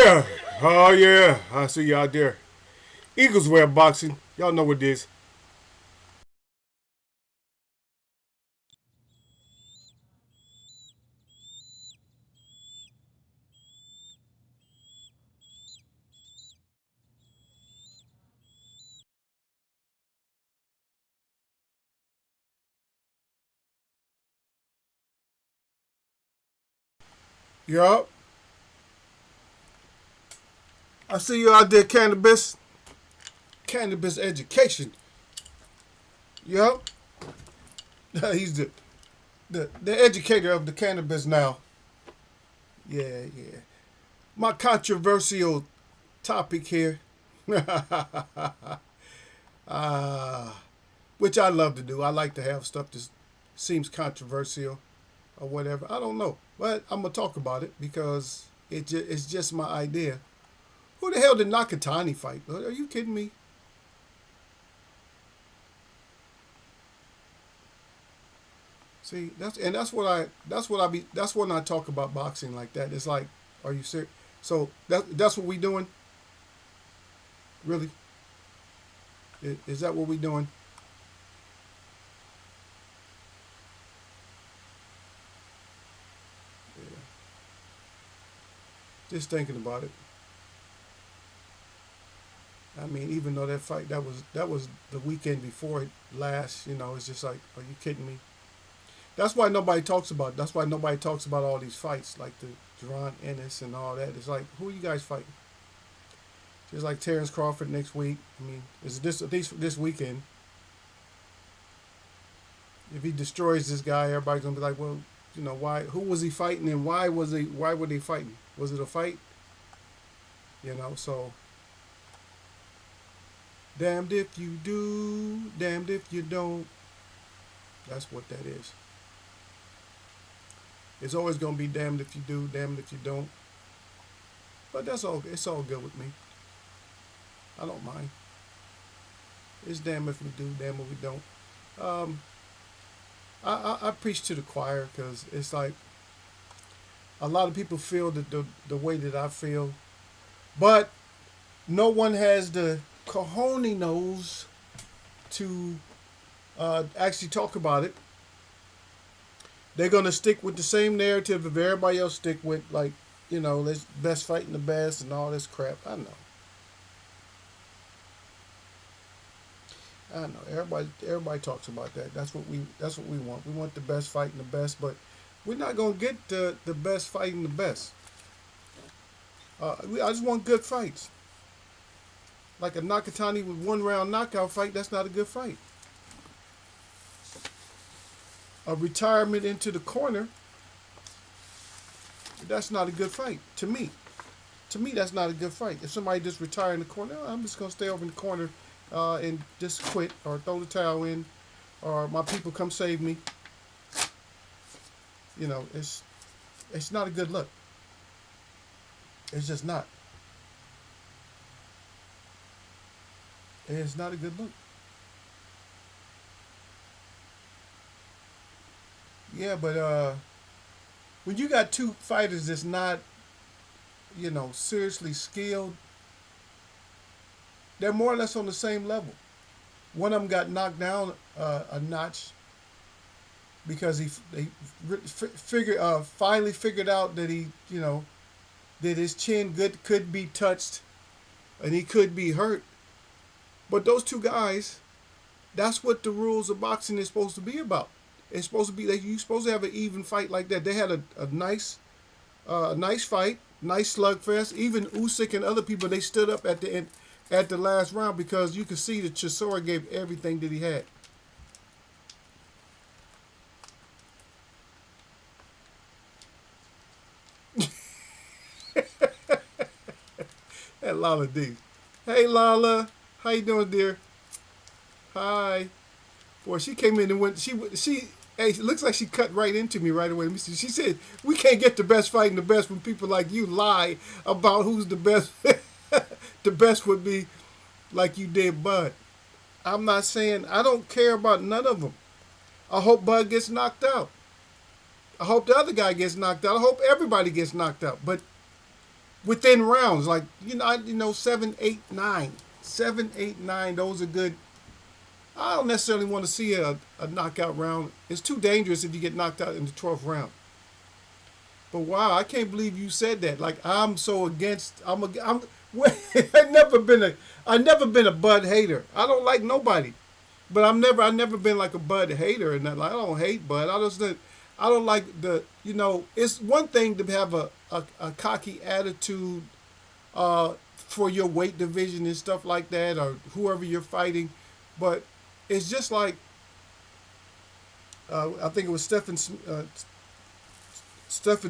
Yeah. Oh, yeah. I see you out there. Eagles wear boxing. Y'all know what it is. Yup. I see you out there, cannabis. Cannabis education. Yup. He's the educator of the cannabis now. Yeah, yeah. My controversial topic here. uh, which I love to do. I like to have stuff that seems controversial or whatever. I don't know. But I'm going to talk about it because it's just my idea. Who the hell did Nakatani fight? Are you kidding me? See, that's when I talk about boxing like that. It's like, are you serious? So that's what we doing? Really? Is that what we doing? Yeah. Just thinking about it. I mean, even though that was the weekend before it last, it's just like, are you kidding me? That's why nobody talks about. That's why nobody talks about all these fights, like the Duran Ennis and all that. It's like, who are you guys fighting? Just like Terrence Crawford next week. I mean, is this at least this weekend? If he destroys this guy, everybody's gonna be like, well, why? Who was he fighting, and why was he? Why were they fighting? Was it a fight? So damned if you do, damned if you don't. That's what that is. It's always gonna be damned if you do, damned if you don't. But that's all. It's all good with me. I don't mind. It's damn if we do, damn if we don't. Um, I preach to the choir because it's like a lot of people feel that the way that I feel, but no one has the cojones to actually talk about it. They're gonna stick with the same narrative of everybody else stick with, like, let's best fighting the best and all this crap. I know. Everybody talks about that. That's what we want. We want the best fighting the best, but we're not gonna get the best fighting the best. I just want good fights. Like a Nakatani with 1 round knockout fight, that's not a good fight. A retirement into the corner, that's not a good fight to me. To me, that's not a good fight. If somebody just retire in the corner, I'm just gonna stay over in the corner and just quit or throw the towel in, or my people come save me. It's not a good look. It's just not. It's not a good look. Yeah, but when you got two fighters that's not, seriously skilled, they're more or less on the same level. One of them got knocked down a notch because finally figured out that that his chin could be touched and he could be hurt. But those two guys, that's what the rules of boxing is supposed to be about. It's supposed to be that you're supposed to have an even fight like that. They had a nice fight, nice slugfest. Even Usyk and other people, they stood up at the end, at the last round, because you could see that Chisora gave everything that he had. That Lala D. Hey Lala, how you doing, dear? Hi. Boy, she came in and went. She. Hey, it looks like she cut right into me right away. Let me see. She said, "We can't get the best fighting the best when people like you lie about who's the best." The best would be like you did Bud. I'm not saying I don't care about none of them. I hope Bud gets knocked out. I hope the other guy gets knocked out. I hope everybody gets knocked out. But within rounds. Like seven, eight, nine, 7, 8, 9. Those are good. I don't necessarily want to see a knockout round. It's too dangerous if you get knocked out in the 12th round. But wow, I can't believe you said that. Like I'm so against. I'm. I never been a Bud hater. I don't like nobody, but I never been like a Bud hater. And like, I don't hate Bud. I don't like the. It's one thing to have a cocky attitude, for your weight division and stuff like that, or whoever you're fighting, but it's just like, I think it was Stephen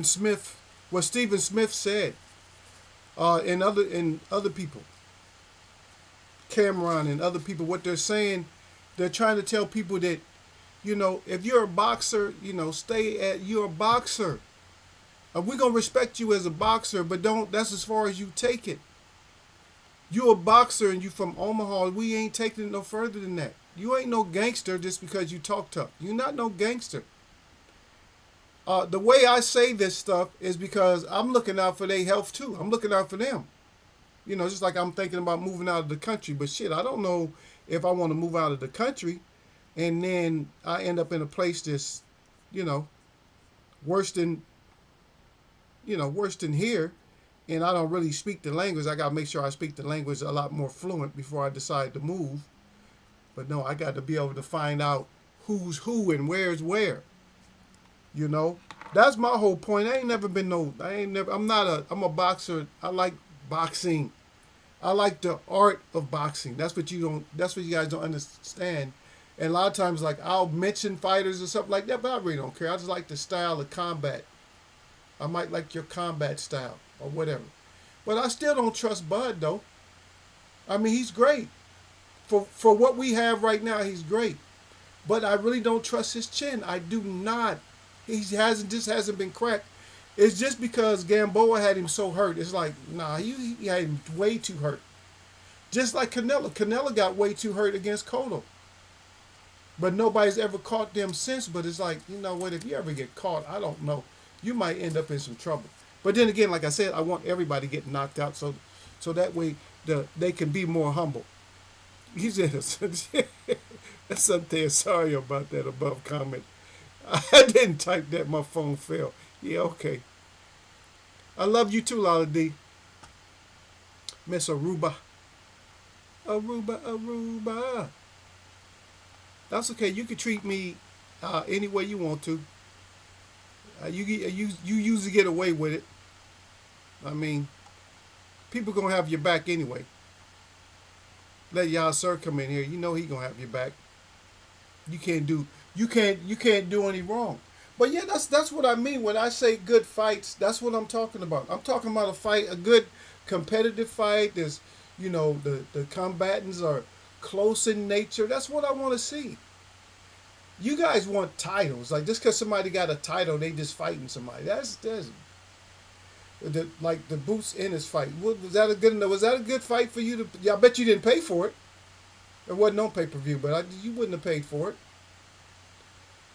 Smith, what Stephen Smith said, and other people, Cameron and other people, what they're saying, they're trying to tell people that, if you're a boxer, you're a boxer. We're gonna respect you as a boxer, but don't. That's as far as you take it. You a boxer and you from Omaha. We ain't taking it no further than that. You ain't no gangster just because you talk tough. You're not no gangster. The way I say this stuff is because I'm looking out for their health too. I'm looking out for them. Just like I'm thinking about moving out of the country. But shit, I don't know if I want to move out of the country and then I end up in a place that's, you know, worse than, worse than here. And I don't really speak the language. I got to make sure I speak the language a lot more fluent before I decide to move. But no, I got to be able to find out who's who and where's where. That's my whole point. I'm a boxer. I like boxing. I like the art of boxing. That's what you guys don't understand. And a lot of times, like, I'll mention fighters or something like that, but I really don't care. I just like the style of combat. I might like your combat style or whatever. But I still don't trust Bud, though. I mean, he's great. For what we have right now, he's great. But I really don't trust his chin. I do not. He hasn't been cracked. It's just because Gamboa had him so hurt. It's like, nah, he had him way too hurt. Just like Canelo. Canelo got way too hurt against Cotto. But nobody's ever caught them since. But it's like, you know what? If you ever get caught, I don't know. You might end up in some trouble. But then again, like I said, I want everybody to get knocked out so that way they can be more humble. He said, that's up there. Sorry about that above comment. I didn't type that. My phone fell. Yeah, okay. I love you too, Lala D. Miss Aruba. Aruba. That's okay. You can treat me any way you want to. You usually get away with it. I mean, people gonna have your back anyway. Let y'all sir come in here. You know he gonna have your back. You can't do any wrong. But yeah, that's what I mean when I say good fights. That's what I'm talking about. I'm talking about a good competitive fight. There's, the combatants are close in nature. That's what I want to see. You guys want titles. Like, just because somebody got a title, they just fighting somebody. That's like the Boots Ennis fight. Was that a good fight for you to? I bet you didn't pay for it. It wasn't on pay-per-view, but you wouldn't have paid for it.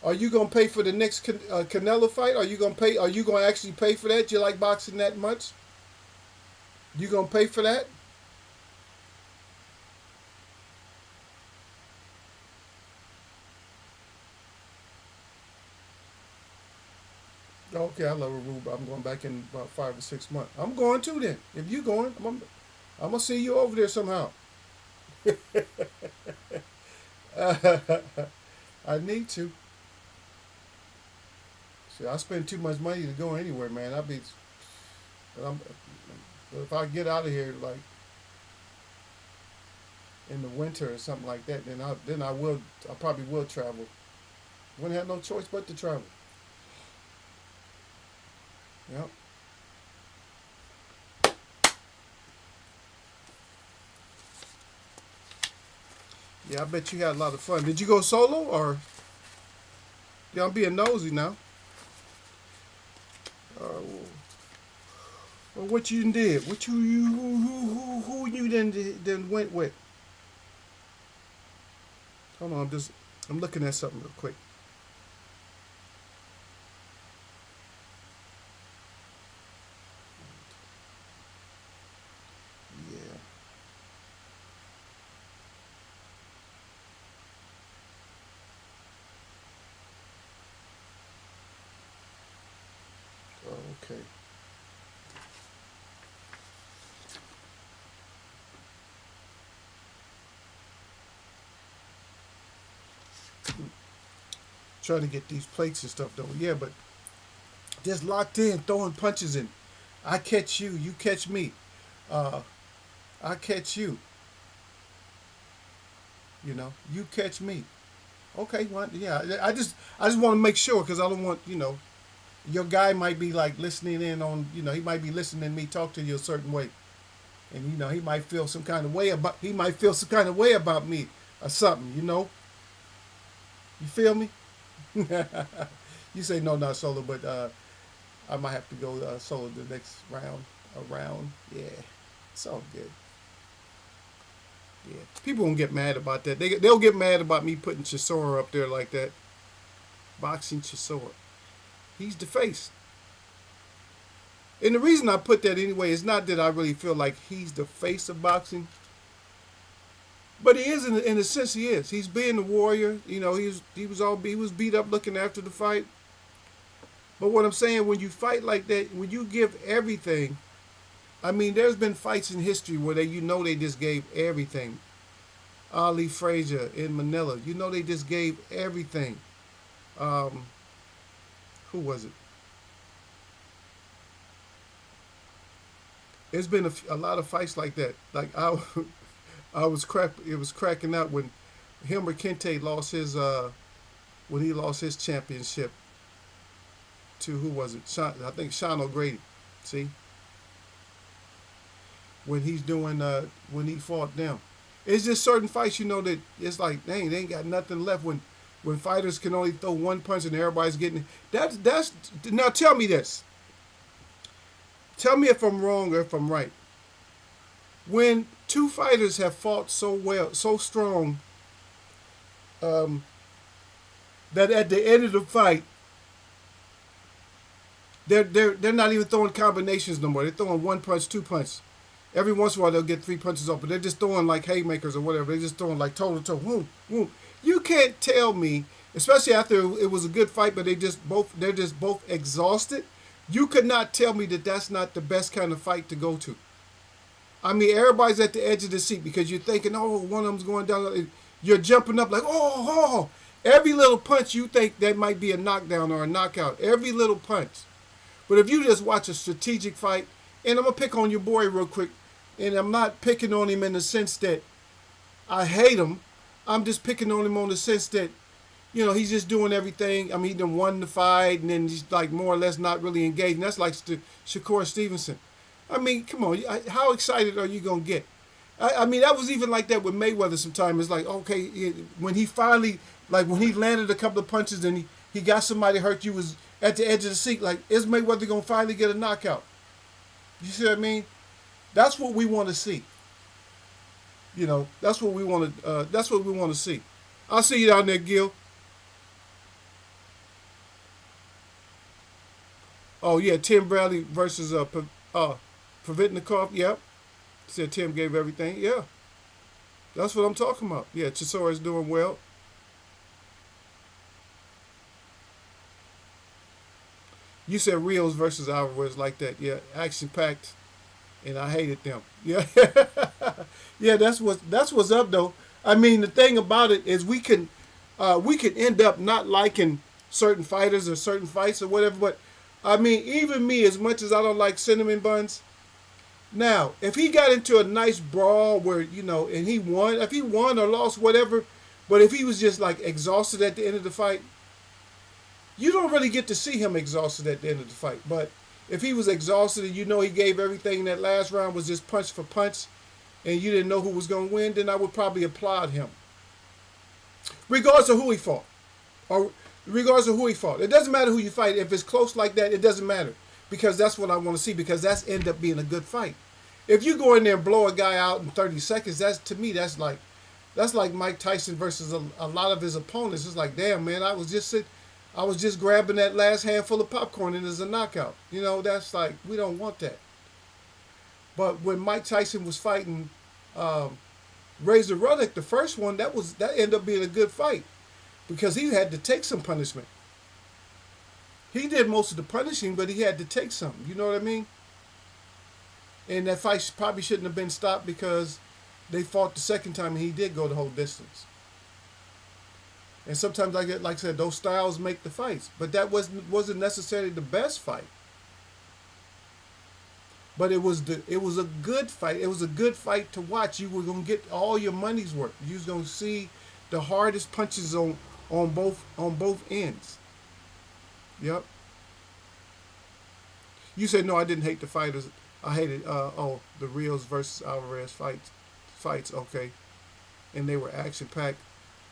Are you gonna pay for the next Canelo fight? Are you gonna actually pay for that? You like boxing that much? You gonna pay for that? Okay, I love Aruba. I'm going back in about 5 or 6 months. I'm going too then. If you going, I'm gonna see you over there somehow. I need to. See, I spend too much money to go anywhere, man. If I get out of here like in the winter or something like that, I probably will travel. Wouldn't have no choice but to travel. Yep. Yeah, I bet you had a lot of fun. Did you go solo or? Yeah, I'm being nosy now. Well, what you did? What who you then went with? Hold on, I'm looking at something real quick. Okay. Trying to get these plates and stuff though. Yeah, but just locked in, throwing punches in. I catch you, you catch me. Uh, I catch you. You know, you catch me. Okay, well, yeah. I just want to make sure because I don't want your guy might be like listening in on he might be listening to me talk to you a certain way, and he might feel some kind of way about me or something. You feel me? You say no, not solo, but I might have to go solo the next round. Around, yeah, it's all good. Yeah, people won't get mad about that. They'll get mad about me putting Chisora up there like that. Boxing Chisora, he's the face. And the reason I put that anyway is not that I really feel like he's the face of boxing, but he is in a sense. He is. He's being the warrior. He was beat up looking after the fight. But what I'm saying, when you fight like that, when you give everything, I mean, there's been fights in history where they just gave everything. Ali Frazier in Manila, they just gave everything. Um, who was it? There's been a lot of fights like that. Like I was It was cracking out when Hilmer Kente lost his when he lost his championship to who was it? I think Sean O'Grady. See, when he's doing when he fought them, it's just certain fights that it's like dang, they ain't got nothing left when fighters can only throw one punch and everybody's getting that's now tell me this. Tell me if I'm wrong or if I'm right. When two fighters have fought so well, so strong, um, that at the end of the fight, they're not even throwing combinations no more. They're throwing one punch, two punch. Every once in a while they'll get three punches off, but they're just throwing like haymakers or whatever. They're just throwing like toe to toe, boom, boom. You can't tell me, especially after it was a good fight, but they're just both exhausted. You could not tell me that that's not the best kind of fight to go to. I mean, everybody's at the edge of the seat because you're thinking, oh, one of them's going down. You're jumping up like, oh. Every little punch you think that might be a knockdown or a knockout. Every little punch. But if you just watch a strategic fight, and I'm going to pick on your boy real quick, and I'm not picking on him in the sense that I hate him. I'm just picking on him on the sense that, he's just doing everything. I mean, he done won the fight, and then he's like more or less not really engaged. And that's like Shakur Stevenson. I mean, come on. How excited are you going to get? I mean, that was even like that with Mayweather sometimes. It's like, okay, when he finally, like when he landed a couple of punches and he got somebody hurt, you was at the edge of the seat. Like, is Mayweather going to finally get a knockout? You see what I mean? That's what we want to see. That's what we want to. That's what we want to see. I'll see you down there, Gil. Oh yeah, Tim Bradley versus Providnikov. Yep. Said Tim gave everything. Yeah, that's what I'm talking about. Yeah, Chisora is doing well. You said Rios versus Alvarez like that. Yeah, action packed, and I hated them. Yeah, yeah. That's what's up though. I mean, the thing about it is we can end up not liking certain fighters or certain fights or whatever. But I mean, even me, as much as I don't like cinnamon buns. Now, if he got into a nice brawl where, and he won, if he won or lost, whatever, but if he was just like exhausted at the end of the fight, you don't really get to see him exhausted at the end of the fight. But if he was exhausted and he gave everything in that last round was just punch for punch and you didn't know who was going to win, then I would probably applaud him. Regardless of who he fought. Or regardless of who he fought. It doesn't matter who you fight. If it's close like that, it doesn't matter. Because that's what I want to see, because that's end up being a good fight. If you go in there and blow a guy out in 30 seconds, to me that's like Mike Tyson versus a lot of his opponents. It's like, damn man, I was just grabbing that last handful of popcorn and it's a knockout. That's like, we don't want that. But when Mike Tyson was fighting Razor Ruddock, the first one, that ended up being a good fight because he had to take some punishment. He did most of the punishing, but he had to take something. You know what I mean? And that fight probably shouldn't have been stopped because they fought the second time and he did go the whole distance. And sometimes, like I said, those styles make the fights. But that wasn't necessarily the best fight. But it was a good fight. It was a good fight to watch. You were gonna get all your money's worth. You was gonna see the hardest punches on both ends. Yep. You said no, I didn't hate the fighters. I hated the Rios versus Alvarez fights. Okay, and they were action packed.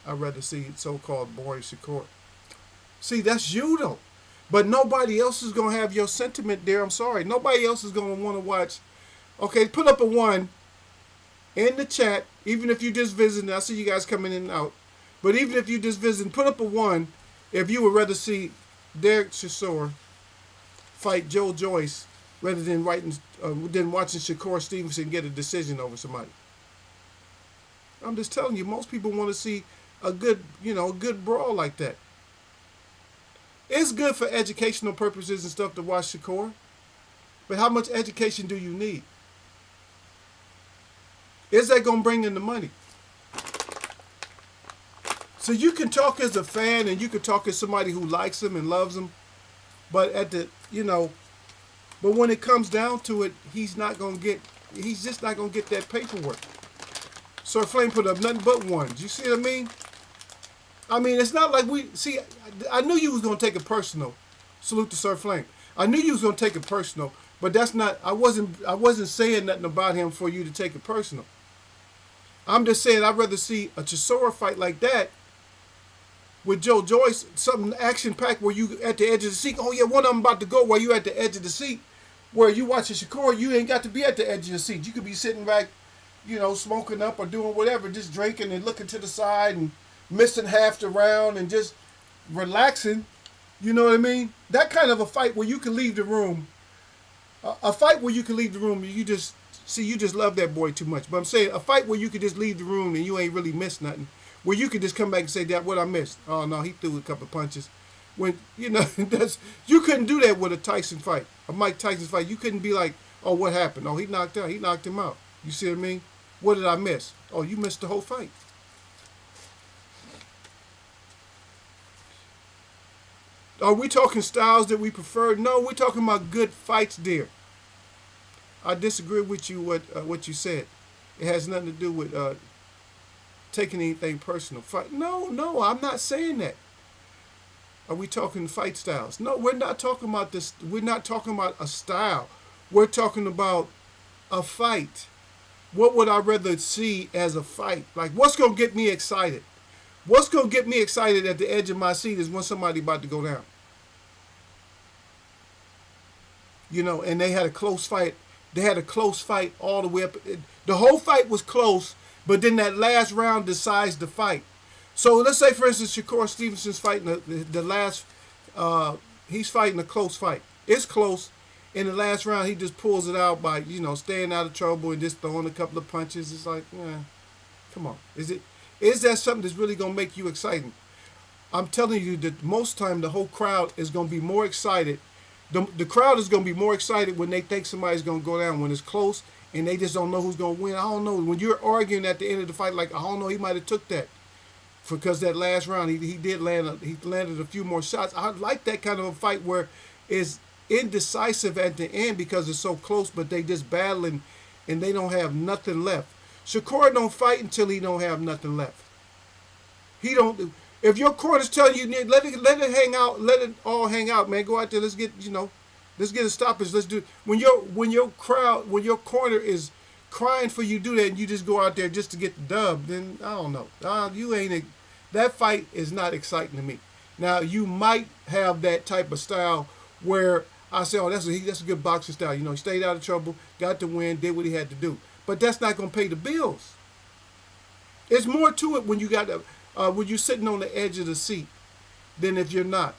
I'd rather see so-called boring Shakur. See, that's you though. But nobody else is going to have your sentiment there. I'm sorry. Nobody else is going to want to watch. Okay, put up a 1 in the chat, even if you just visiting. I see you guys coming in and out. But even if you just visiting, put up a 1 if you would rather see Derek Chisora fight Joe Joyce rather than watching Shakur Stevenson get a decision over somebody. I'm just telling you, most people want to see a good brawl like that. It's good for educational purposes and stuff to watch Shakur, but how much education do you need? Is that going to bring in the money? So you can talk as a fan and you can talk as somebody who likes him and loves him, but but when it comes down to it, he's just not going to get that paperwork. Sir Flame put up nothing but 1s. You see what I mean? I mean, it's not like I knew you was going to take it personal. Salute to Sir Flame. I knew you was going to take it personal, but that's not, I wasn't saying nothing about him for you to take it personal. I'm just saying I'd rather see a Chisora fight like that with Joe Joyce, something action-packed where you at the edge of the seat. Oh, yeah, one of them about to go while you at the edge of the seat. Where you watching Shakur, you ain't got to be at the edge of the seat. You could be sitting back, smoking up or doing whatever, just drinking and looking to the side and missing half the round and just relaxing. You know what I mean? That kind of a fight where you can leave the room. A fight where you can leave the room, you just love that boy too much. But I'm saying a fight where you could just leave the room and you ain't really missed nothing. Where you could just come back and say, "That what I missed." Oh no, he threw a couple of punches. When you couldn't do that with a Tyson fight, a Mike Tyson fight. You couldn't be like, "Oh, what happened? Oh, he knocked out. He knocked him out." You see what I mean? What did I miss? Oh, you missed the whole fight. Are we talking styles that we prefer? No, we're talking about good fights, dear. I disagree with you what you said. It has nothing to do with taking anything personal. Fight? No, I'm not saying that. Are we talking fight styles? No, we're not talking about this. We're not talking about a style. We're talking about a fight. What would I rather see as a fight? Like, what's going to get me excited? What's going to get me excited at the edge of my seat is when somebody about to go down. And they had a close fight. They had a close fight all the way up. The whole fight was close, but then that last round decides the fight. So let's say, for instance, Shakur Stevenson's fighting the last. He's fighting a close fight. It's close. In the last round, he just pulls it out by staying out of trouble and just throwing a couple of punches. It's like, come on. Is that something that's really gonna make you exciting? I'm telling you that most time the whole crowd is gonna be more excited. The crowd is gonna be more excited when they think somebody's gonna go down. When it's close and they just don't know who's gonna win. I don't know. When you're arguing at the end of the fight, like, I don't know, he might have took that. Because that last round he landed a few more shots. I like that kind of a fight where it's indecisive at the end because it's so close, but they just battling and they don't have nothing left. Shakur don't fight until he don't have nothing left. He don't. If your corner's telling you let it hang out, let it all hang out, man. Go out there, let's get a stoppage. Let's do. When your corner is crying for you to do that, and you just go out there just to get the dub, then I don't know. That fight is not exciting to me. Now you might have that type of style where I say, oh, that's a good boxing style. He stayed out of trouble, got the win, did what he had to do. But that's not going to pay the bills. It's more to it when you got when you're sitting on the edge of the seat than if you're not.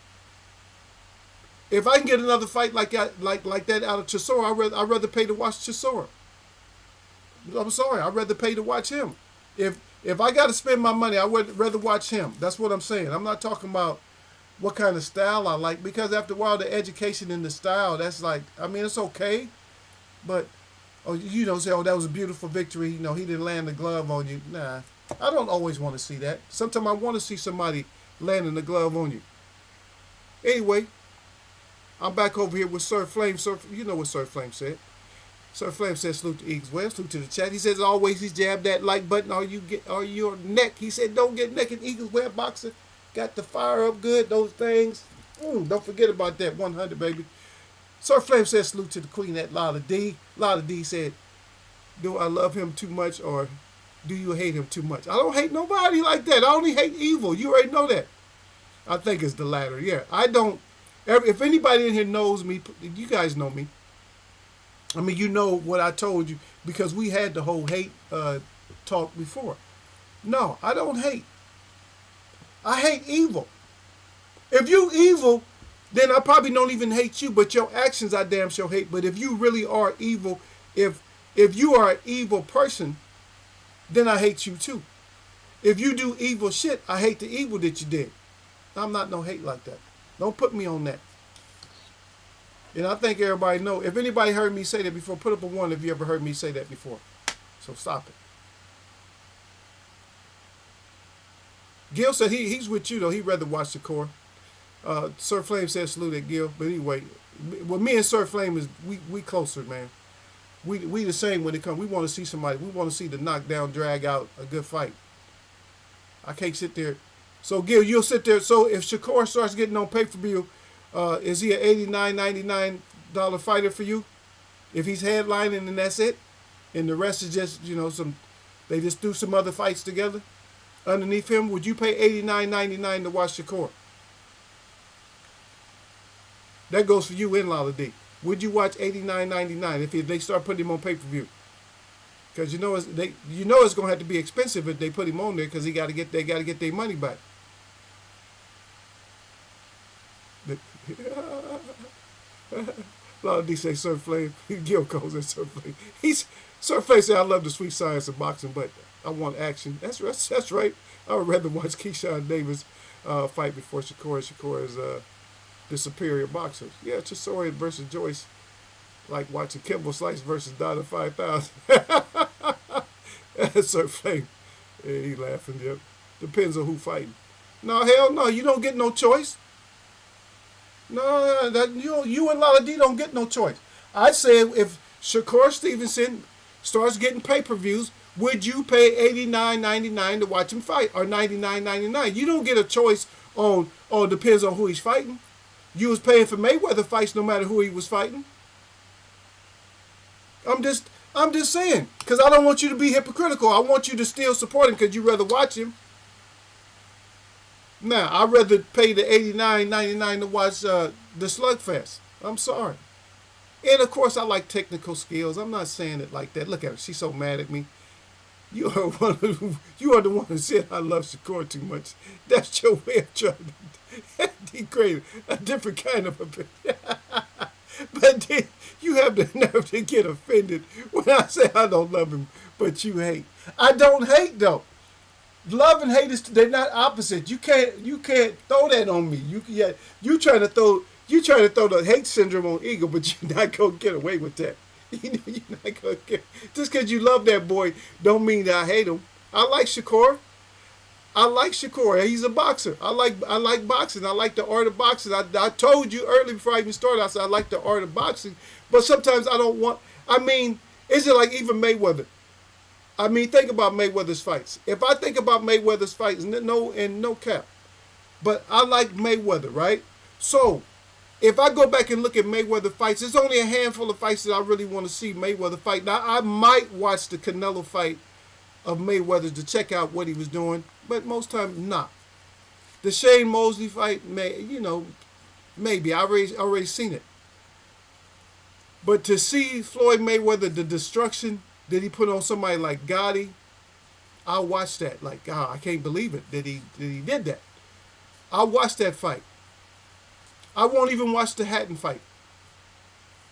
If I can get another fight like that out of Chisora, I'd rather pay to watch Chisora. I'm sorry, I'd rather pay to watch him. If I got to spend my money, I would rather watch him. That's what I'm saying. I'm not talking about what kind of style I like, because after a while the education in the style, that's like, I mean, it's okay, but oh, you don't say, oh, that was a beautiful victory. You know, he didn't land the glove on you. Nah, I don't always want to see that. Sometimes I want to see somebody landing the glove on you. Anyway, I'm back over here with Sir Flame. Sir, you know what Sir Flame said. Sir Flame said, salute to Eagles. Well, salute to the chat. He says, always he's jabbed that like button or your neck. He said, don't get naked, Eagles Web Boxer. Got the fire up good, those things. Don't forget about that 100, baby. Sir Flame said, salute to the queen at Lala D. Lala D said, do I love him too much or do you hate him too much? I don't hate nobody like that. I only hate evil. You already know that. I think it's the latter. Yeah, I don't. If anybody in here knows me, you guys know me. I mean, you know what I told you because we had the whole hate talk before. No, I don't hate. I hate evil. If you evil, then I probably don't even hate you, but your actions I damn sure hate. But if you really are evil, if you are an evil person, then I hate you too. If you do evil shit, I hate the evil that you did. I'm not no hate like that. Don't put me on that. And I think everybody know. If anybody heard me say that before, put up a 1 if you ever heard me say that before. So stop it. Gil said he's with you though. He'd rather watch the core. Sir Flame said salute at Gil. But anyway, well, me and Sir Flame is we closer, man. We the same when it comes. We want to see somebody. We want to see the knockdown, drag out, a good fight. I can't sit there. So Gil, you'll sit there. So if Shakur starts getting on pay-per-view, is he an $89.99 fighter for you? If he's headlining and that's it, and the rest is just they just do some other fights together underneath him, would you pay $89.99 to watch Shakur? That goes for you and Lala D. Would you watch $89.99 if they start putting him on pay-per-view? Because it's gonna have to be expensive if they put him on there because they got to get their money back. Lala D say Sir Flame. Gil calls it Sir Flame. Sir Flame said I love the sweet science of boxing, but I want action. That's right. I would rather watch Keyshawn Davis fight before Shakur. Shakur is the superior boxer. Yeah, Chisora versus Joyce, like watching Kimball Slice versus Donna 5000. Sir Flame. Yeah, he laughing. Yep. Depends on who fighting. No, hell no. You don't get no choice. No, you and Lala D don't get no choice. I said if Shakur Stevenson starts getting pay-per-views, would you pay $89.99 to watch him fight or $99.99? You don't get a choice on depends on who he's fighting. You was paying for Mayweather fights no matter who he was fighting. I'm just saying, because I don't want you to be hypocritical. I want you to still support him because you'd rather watch him. Now, I'd rather pay the $89.99 to watch the Slugfest. I'm sorry. And, of course, I like technical skills. I'm not saying it like that. Look at her. She's so mad at me. You are the one who said I love Shakur too much. That's your way of trying to degrade a different kind of opinion. But then you have the nerve to get offended when I say I don't love him, but you hate. I don't hate, though. Love and hate they're not opposite. You can't throw that on me. You trying to throw the hate syndrome on Eagle, but you're not gonna get away with that. You're not gonna get just because you love that boy don't mean that I hate him. I like Shakur. He's a boxer. I like boxing. I like the art of boxing. I told you early before I even started. I said I like the art of boxing, but sometimes I don't want. I mean, is it like even Mayweather? I mean, think about Mayweather's fights. If I think about Mayweather's fights, no cap, but I like Mayweather, right? So, if I go back and look at Mayweather fights, there's only a handful of fights that I really want to see Mayweather fight. Now, I might watch the Canelo fight of Mayweather's to check out what he was doing, but most times not. The Shane Mosley fight, maybe I already seen it. But to see Floyd Mayweather, the destruction that he put on somebody like Gotti, I'll watch that. Like, I can't believe it that he did that. I'll watch that fight. I won't even watch the Hatton fight.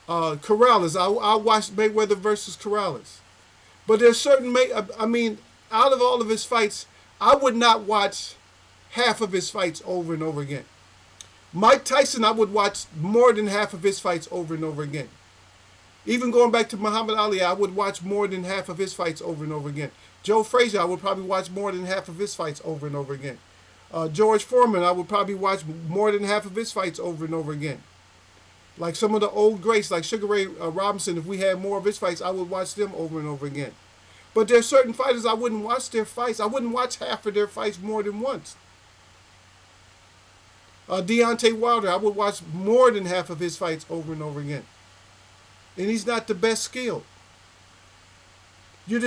Corrales, I'll watch Mayweather versus Corrales. But there's certain, out of all of his fights, I would not watch half of his fights over and over again. Mike Tyson, I would watch more than half of his fights over and over again. Even going back to Muhammad Ali, I would watch more than half of his fights over and over again. Joe Frazier, I would probably watch more than half of his fights over and over again. George Foreman, I would probably watch more than half of his fights over and over again. Like some of the old greats, like Sugar Ray Robinson, if we had more of his fights, I would watch them over and over again. But there's certain fighters I wouldn't watch their fights. I wouldn't watch half of their fights more than once. Deontay Wilder, I would watch more than half of his fights over and over again. And he's not the best skilled. You're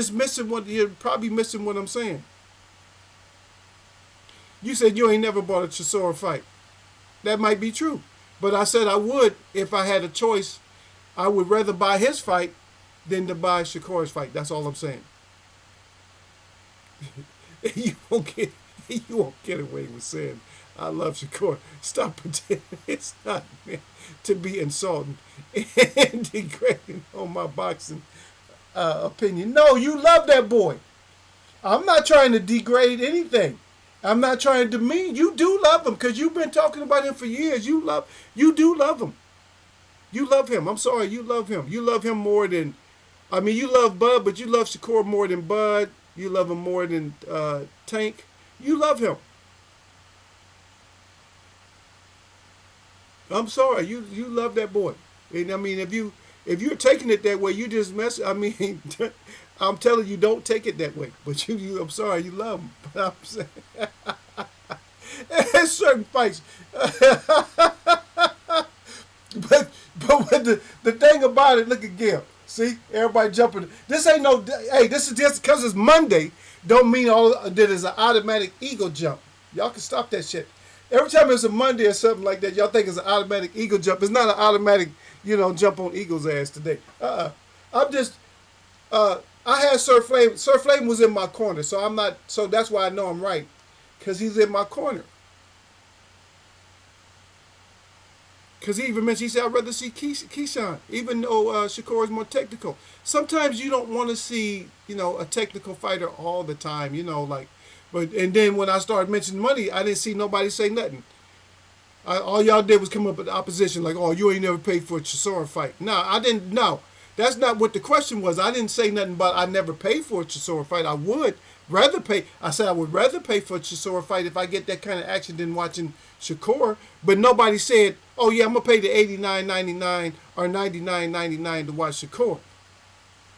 probably missing what I'm saying. You said you ain't never bought a Chisora fight. That might be true. But I said I would, if I had a choice, I would rather buy his fight than to buy Shakur's fight. That's all I'm saying. you won't get away with saying I love Shakur. Stop pretending it's not meant to be insulting and degrading on my boxing opinion. No, you love that boy. I'm not trying to degrade anything. I'm not trying to demean. You do love him because you've been talking about him for years. You do love him. You love him. I'm sorry, you love him. You love him more than, you love Bud, but you love Shakur more than Bud. You love him more than Tank. You love him. I'm sorry, you love that boy. And if you're taking it that way, you just mess. I'm telling you, don't take it that way. But I'm sorry, you love him. But I'm saying, there's certain fights. but the thing about it, look at Gil. See, everybody jumping. This ain't no. Hey, this is just because it's Monday. Don't mean all that is an automatic ego jump. Y'all can stop that shit. Every time it's a Monday or something like that, y'all think it's an automatic ego jump. It's not an automatic, jump on Eagle's ass today. I'm just. I had Sir Flame. Sir Flame was in my corner, so I'm not. So that's why I know I'm right, because he's in my corner. Because he even mentioned, he said, I'd rather see Keyshawn, even though Shakur is more technical. Sometimes you don't want to see, a technical fighter all the time, and then when I started mentioning money, I didn't see nobody say nothing. All y'all did was come up with the opposition, like, oh, you ain't never paid for a Chisora fight. No, I didn't, no. That's not what the question was. I didn't say nothing about I never paid for a Chisora fight. I would rather pay. I said I would rather pay for a Chisora fight if I get that kind of action than watching Shakur. But nobody said, oh yeah, I'm gonna pay the $89.99 or $99.99 to watch Shakur.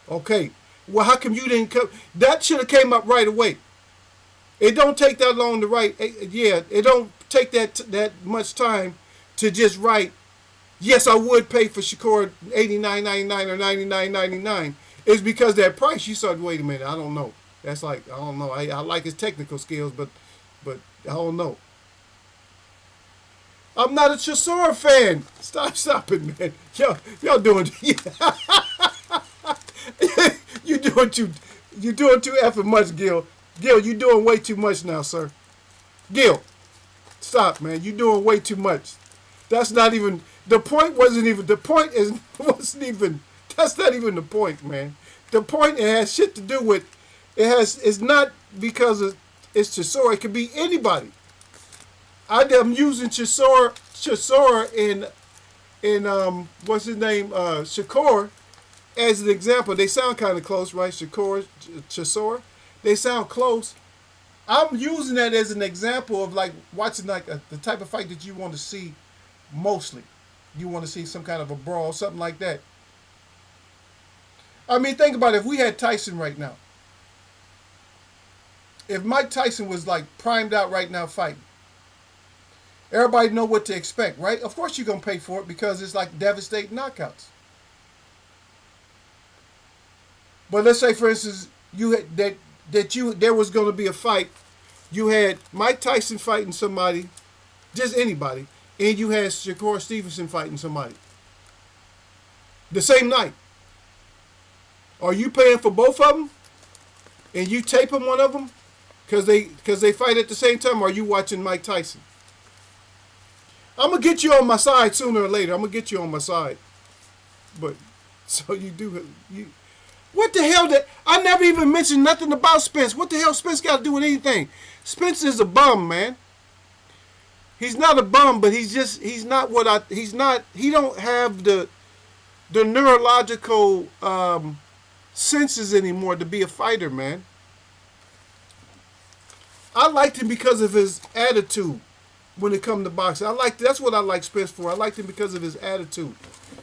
Okay. Well, how come you didn't come? That should have came up right away. It don't take that long to write. Yeah, it don't take that much time to just write. Yes, I would pay for Shakur $89.99 or $99.99. It's because that price. You said, wait a minute, I don't know. That's like, I don't know. I like his technical skills, but I don't know. I'm not a Chisora fan. Stop it, man. Y'all doing you doing too effing much, Gil. Gil, you doing way too much now, sir. Gil, stop, man. You doing way too much. That's not even the point. That's not even the point, man. The point, it has shit to do with. It's not because it's Chisora. It could be anybody. I'm using Chisora in what's his name, Shakur, as an example. They sound kind of close, right? Chisora. They sound close. I'm using that as an example of like watching like the type of fight that you want to see mostly. You want to see some kind of a brawl, something like that. Think about it. If we had Tyson right now. If Mike Tyson was like primed out right now fighting, everybody know what to expect, right? Of course you're going to pay for it because it's like devastating knockouts. But let's say, for instance, there was going to be a fight. You had Mike Tyson fighting somebody, just anybody, and you had Shakur Stevenson fighting somebody. The same night. Are you paying for both of them? And you taping one of them? Because they fight at the same time, or are you watching Mike Tyson? I'm going to get you on my side sooner or later. I'm going to get you on my side. But, so you do... What the hell? I never even mentioned nothing about Spence. What the hell Spence got to do with anything? Spence is a bum, man. He's not a bum, but he's not what I he's not he don't have the neurological senses anymore to be a fighter, man. I liked him because of his attitude when it come to boxing. That's what I like Spence for. I liked him because of his attitude.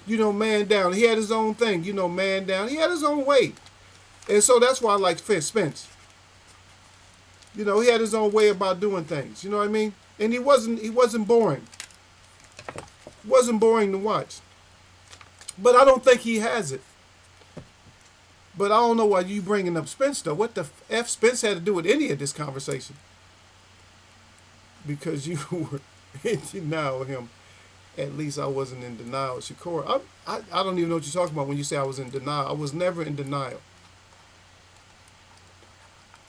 Man down. He had his own thing. Man down. He had his own way, and so that's why I like Spence. He had his own way about doing things. You know what I mean? And he wasn't boring. Wasn't boring to watch. But I don't think he has it. But I don't know why you bringing up Spence though. What the F Spence had to do with any of this conversation? Because you were in denial of him. At least I wasn't in denial of Shakur. I don't even know what you're talking about when you say I was in denial. I was never in denial.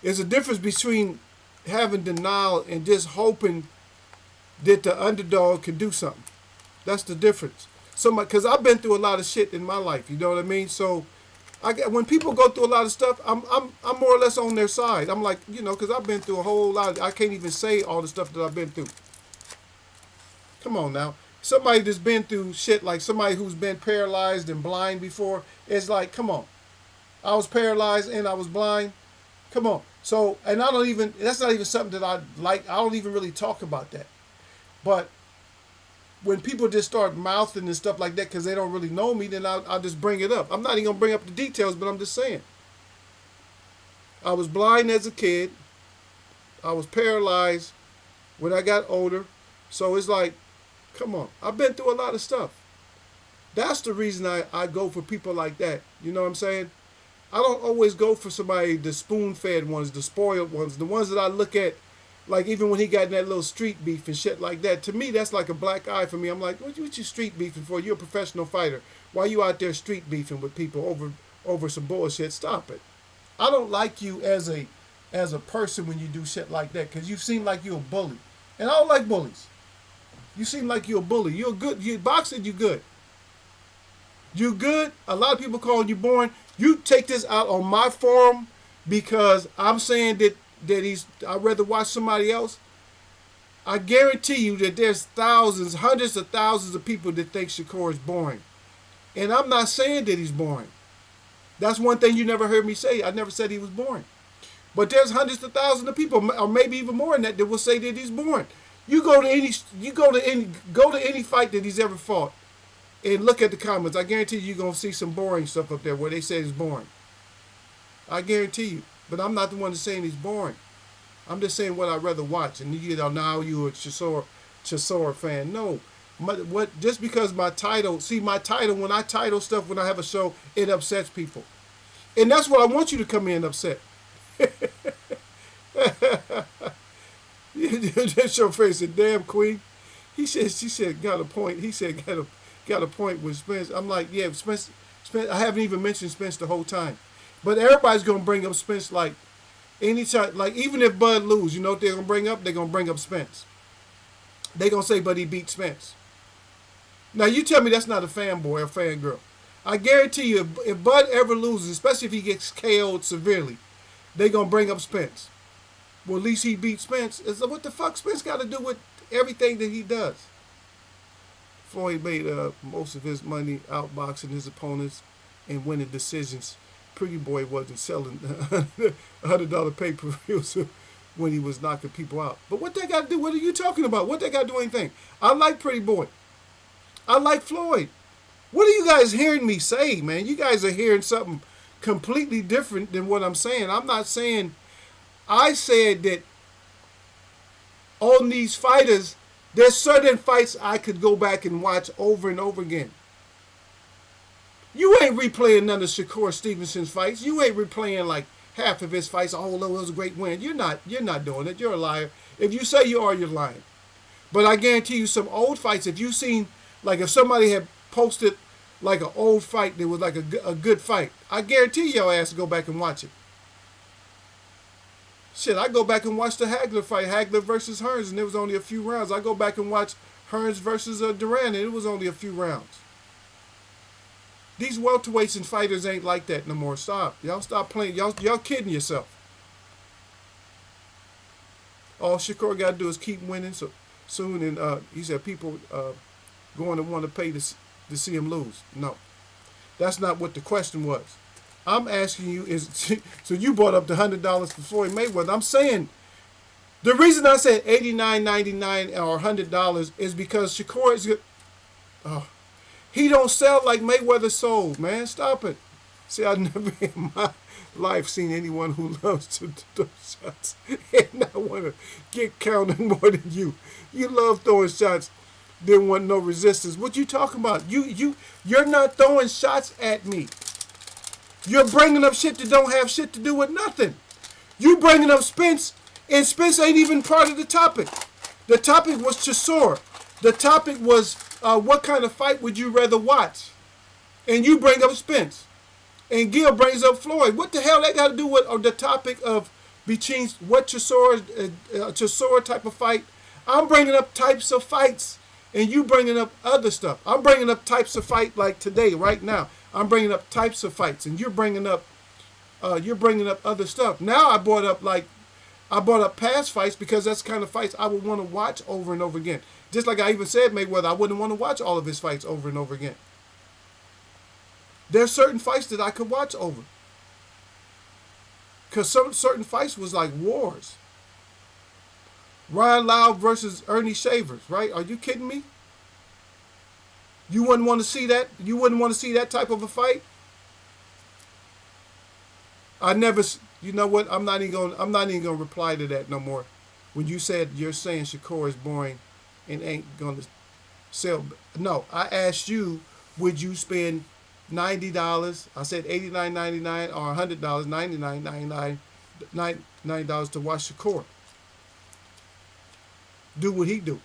There's a difference between having denial and just hoping that the underdog can do something. That's the difference. Because I've been through a lot of shit in my life. You know what I mean? So when people go through a lot of stuff, I'm more or less on their side. I'm like, because I've been through a whole lot. I can't even say all the stuff that I've been through. Come on now. Somebody that's been through shit, like somebody who's been paralyzed and blind before, it's like, come on. I was paralyzed and I was blind. Come on. So, and that's not even something that I like. I don't even really talk about that. But when people just start mouthing and stuff like that because they don't really know me, then I'll just bring it up. I'm not even going to bring up the details, but I'm just saying. I was blind as a kid. I was paralyzed when I got older. So it's like, come on. I've been through a lot of stuff. That's the reason I go for people like that. You know what I'm saying? I don't always go for somebody, the spoon-fed ones, the spoiled ones, the ones that I look at, like even when he got in that little street beef and shit like that. To me, that's like a black eye for me. I'm like, what you street beefing for? You're a professional fighter. Why you out there street beefing with people over some bullshit? Stop it. I don't like you as a person when you do shit like that because you seem like you're a bully. And I don't like bullies. You seem like you're a bully. You're good. You boxing, you good. You good. A lot of people calling you boring. You take this out on my forum because I'm saying that I'd rather watch somebody else. I guarantee you that there's thousands, hundreds of thousands of people that think Shakur is boring. And I'm not saying that he's boring. That's one thing you never heard me say. I never said he was boring. But there's hundreds of thousands of people, or maybe even more than that will say that he's boring. Go to any fight that he's ever fought and look at the comments. I guarantee you're going to see some boring stuff up there where they say it's boring. I guarantee you. But I'm not the one that's saying he's boring. I'm just saying what I'd rather watch. And now you're a Chisora fan. No. Just because my title, when I title stuff, when I have a show, it upsets people. And that's what I want you to come in and upset. That's your face, a damn queen. She said, got a point. He said, got a point with Spence. I'm like, yeah, Spence. I haven't even mentioned Spence the whole time. But everybody's going to bring up Spence like anytime. Like, even if Bud lose, you know what they're going to bring up? They're going to bring up Spence. They're going to say, but he beat Spence. Now, you tell me that's not a fanboy or fangirl. I guarantee you, if Bud ever loses, especially if he gets KO'd severely, they're going to bring up Spence. Well, at least he beat Spence. What the fuck Spence got to do with everything that he does? Floyd made most of his money outboxing his opponents and winning decisions. Pretty Boy wasn't selling $100 pay-per-views when he was knocking people out. But what that got to do? What are you talking about? What that got to do anything? I like Pretty Boy. I like Floyd. What are you guys hearing me say, man? You guys are hearing something completely different than what I'm saying. I'm not saying... I said that on these fighters, there's certain fights I could go back and watch over and over again. You ain't replaying none of Shakur Stevenson's fights. You ain't replaying like half of his fights. Oh, that was a great win. You're not doing it. You're a liar. If you say you are, you're lying. But I guarantee you some old fights, if you've seen, like if somebody had posted like an old fight that was like a good fight, I guarantee your ass to go back and watch it. Shit, I go back and watch the Hagler fight, Hagler versus Hearns, and it was only a few rounds. I go back and watch Hearns versus Duran, and it was only a few rounds. These welterweights and fighters ain't like that no more. Stop. Y'all stop playing. Y'all kidding yourself. All Shakur got to do is keep winning. So soon, and he said people going to want to pay to see him lose. No, that's not what the question was. I'm asking you is so you brought up the $100 for Floyd Mayweather. I'm saying the reason I said $89.99 or $100 is because Shakur is he don't sell like Mayweather sold, man. Stop it. See, I never in my life seen anyone who loves to throw shots and I want to get counted more than you. You love throwing shots, didn't want no resistance. What you talking about? You're not throwing shots at me. You're bringing up shit that don't have shit to do with nothing. You bringing up Spence, and Spence ain't even part of the topic. The topic was Chisora. The topic was what kind of fight would you rather watch? And you bring up Spence. And Gil brings up Floyd. What the hell that got to do with the topic of between what Chisora type of fight? I'm bringing up types of fights, and you bringing up other stuff. I'm bringing up types of fight like today, right now. I'm bringing up types of fights, and you're bringing up other stuff. Now I brought up past fights because that's the kind of fights I would want to watch over and over again. Just like I even said Mayweather, I wouldn't want to watch all of his fights over and over again. There's certain fights that I could watch over. Because some certain fights was like wars. Ryan Lau versus Ernie Shavers, right? Are you kidding me? You wouldn't want to see that? You wouldn't want to see that type of a fight? You know what? I'm not even gonna reply to that no more. When you said you're saying Shakur is boring and ain't gonna sell. No, I asked you, would you spend $90? I said $89.99 or $100, $99.99, $90 to watch Shakur do what he do.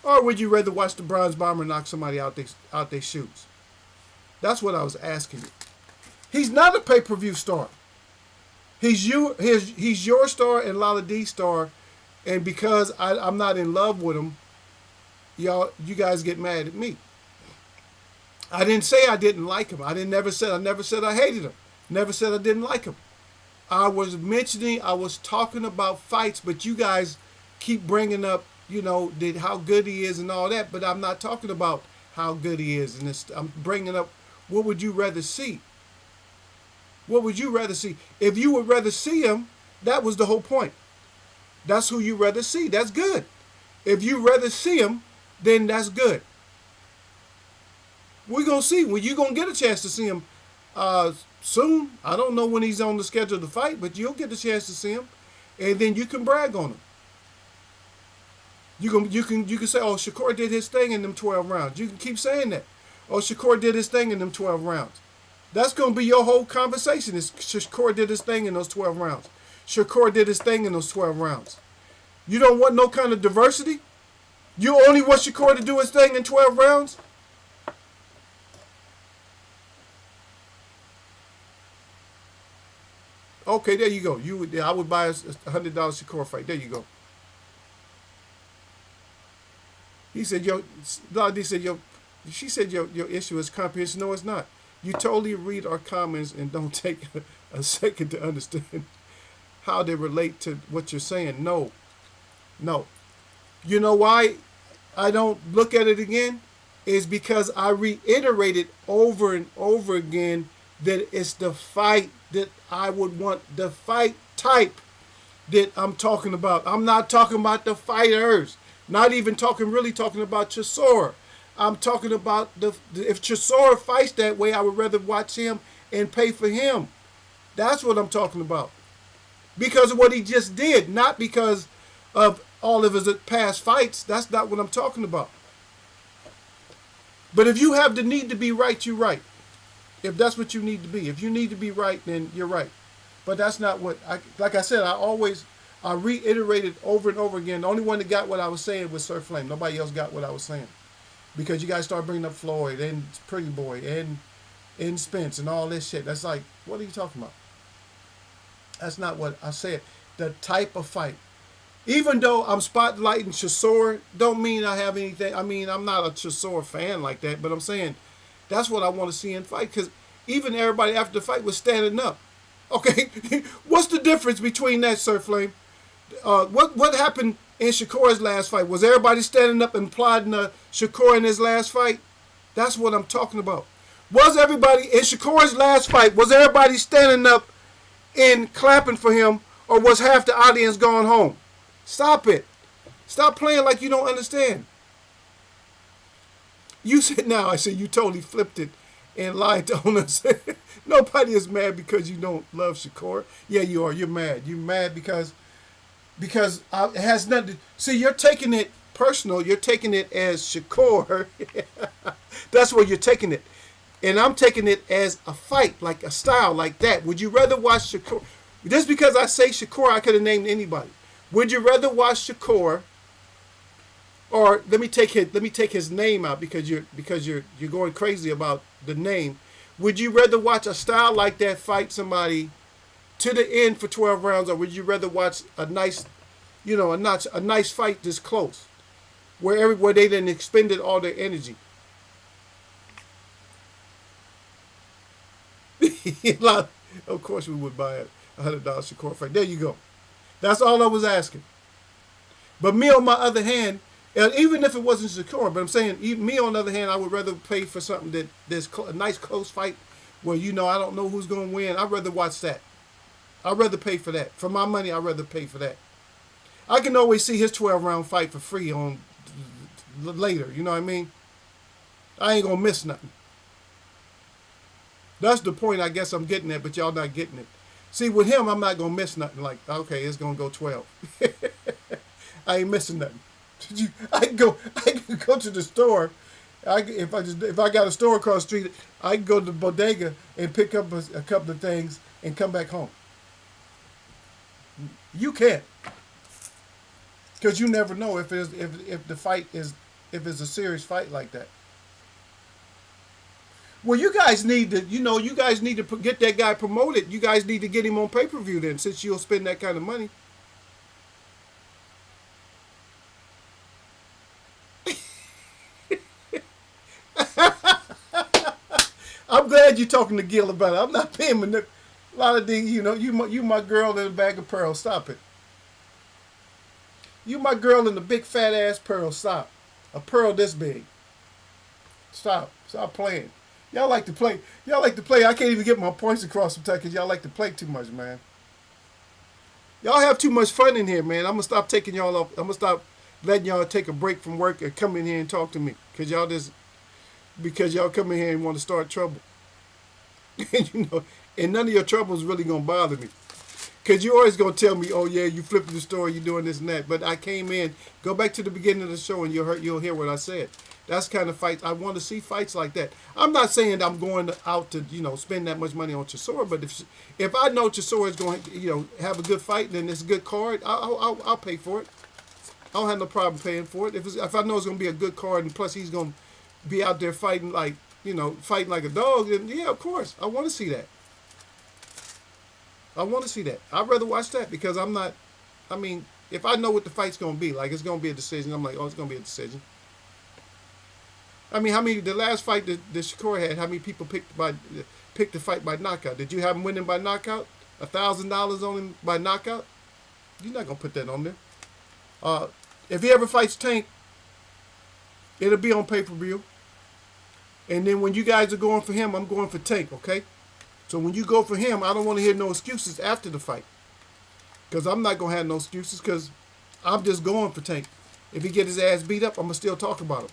Or would you rather watch the Bronze Bomber knock somebody out their shoes? That's what I was asking you. He's not a pay-per-view star. He's your star and Lala D's star, and because I'm not in love with him, you guys get mad at me. I didn't say I didn't like him. I never said I hated him. Never said I didn't like him. I was talking about fights, but you guys keep bringing up, how good he is and all that, but I'm not talking about how good he is. And I'm bringing up, what would you rather see? What would you rather see? If you would rather see him, that was the whole point. That's who you rather see. That's good. If you rather see him, then that's good. We're going to see. Well, you're going to get a chance to see him soon. I don't know when he's on the schedule to fight, but you'll get a chance to see him, and then you can brag on him. You can say, oh, Shakur did his thing in them 12 rounds. You can keep saying that. Oh, Shakur did his thing in them 12 rounds. That's going to be your whole conversation is Shakur did his thing in those 12 rounds. Shakur did his thing in those 12 rounds. You don't want no kind of diversity? You only want Shakur to do his thing in 12 rounds? Okay, there you go. I would buy a $100 Shakur fight. There you go. He said, she said your issue is comprehension. No, it's not. You totally read our comments and don't take a second to understand how they relate to what you're saying. No. You know why I don't look at it again? Is because I reiterated over and over again that it's the fight that I would want, the fight type that I'm talking about. I'm not talking about the fighters. Not even really talking about Chisora. I'm talking about if Chisora fights that way, I would rather watch him and pay for him. That's what I'm talking about. Because of what he just did, not because of all of his past fights. That's not what I'm talking about. But if you have the need to be right, you're right. If that's what you need to be. If you need to be right, then you're right. But that's not what, like I said, I reiterated over and over again. The only one that got what I was saying was Sir Flame. Nobody else got what I was saying. Because you guys start bringing up Floyd and Pretty Boy and Spence and all this shit. That's like, what are you talking about? That's not what I said. The type of fight. Even though I'm spotlighting Chisora, don't mean I have anything. I mean, I'm not a Chisora fan like that, but I'm saying that's what I want to see in fight. Because even everybody after the fight was standing up. Okay, what's the difference between that, Sir Flame? What happened in Shakur's last fight? Was everybody standing up and applauding Shakur in his last fight? That's what I'm talking about. Was everybody in Shakur's last fight? Was everybody standing up and clapping for him, or was half the audience going home? Stop it. Stop playing like you don't understand. You said now. I said you totally flipped it and lied on us. Nobody is mad because you don't love Shakur. Yeah, you are. You're mad. You're mad because it has nothing. See, you're taking it personal. You're taking it as Shakur. That's where you're taking it, and I'm taking it as a fight, like a style, like that. Would you rather watch Shakur? Just because I say Shakur, I could have named anybody. Would you rather watch Shakur, or let me take his name out because you're going crazy about the name. Would you rather watch a style like that fight somebody to the end for 12 rounds, or would you rather watch a nice, a nice fight this close, where they didn't expended all their energy? Of course we would buy a $100 Shakur fight. There you go. That's all I was asking. But me on my other hand, even if it wasn't Shakur, but I'm saying me on the other hand, I would rather pay for something that's a nice close fight where I don't know who's going to win. I'd rather watch that. I'd rather pay for that. For my money, I'd rather pay for that. I can always see his 12-round fight for free on later. You know what I mean? I ain't going to miss nothing. That's the point I guess I'm getting at, but y'all not getting it. See, with him, I'm not going to miss nothing. Like, okay, it's going to go 12. I ain't missing nothing. I can go to the store. If I got a store across the street, I can go to the bodega and pick up a couple of things and come back home. You can't, because you never know if the fight is if it's a serious fight like that. Well, you guys need to get that guy promoted. You guys need to get him on pay-per-view then, since you'll spend that kind of money. I'm glad you're talking to Gil about it. I'm not paying a lot of things. You my girl in a bag of pearls. Stop it. You my girl in the big fat ass pearl. Stop. A pearl this big. Stop playing. Y'all like to play. I can't even get my points across sometimes because y'all like to play too much, man. Y'all have too much fun in here, man. I'm gonna stop taking y'all off. I'm gonna stop letting y'all take a break from work and come in here and talk to me because y'all come in here and want to start trouble. And none of your trouble is really going to bother me. Because you're always going to tell me, oh, yeah, you flipping the story, you're doing this and that. But I came in, go back to the beginning of the show and you'll hear what I said. That's the kind of fights. I want to see fights like that. I'm not saying I'm going out to, spend that much money on Chisora. But if I know Chisora is going to, have a good fight and it's a good card, I'll pay for it. I don't have no problem paying for it. If I know it's going to be a good card and plus he's going to be out there fighting like a dog, then yeah, of course. I want to see that. I'd rather watch that because if I know what the fight's going to be, like it's going to be a decision, I'm like, oh, it's going to be a decision. The last fight that Shakur had, how many people picked the fight by knockout? Did you have him winning by knockout? $1,000 on him by knockout? You're not going to put that on there. If he ever fights Tank, it'll be on pay-per-view. And then when you guys are going for him, I'm going for Tank, okay? So when you go for him, I don't want to hear no excuses after the fight. Because I'm not going to have no excuses because I'm just going for Tank. If he get his ass beat up, I'm going to still talk about him.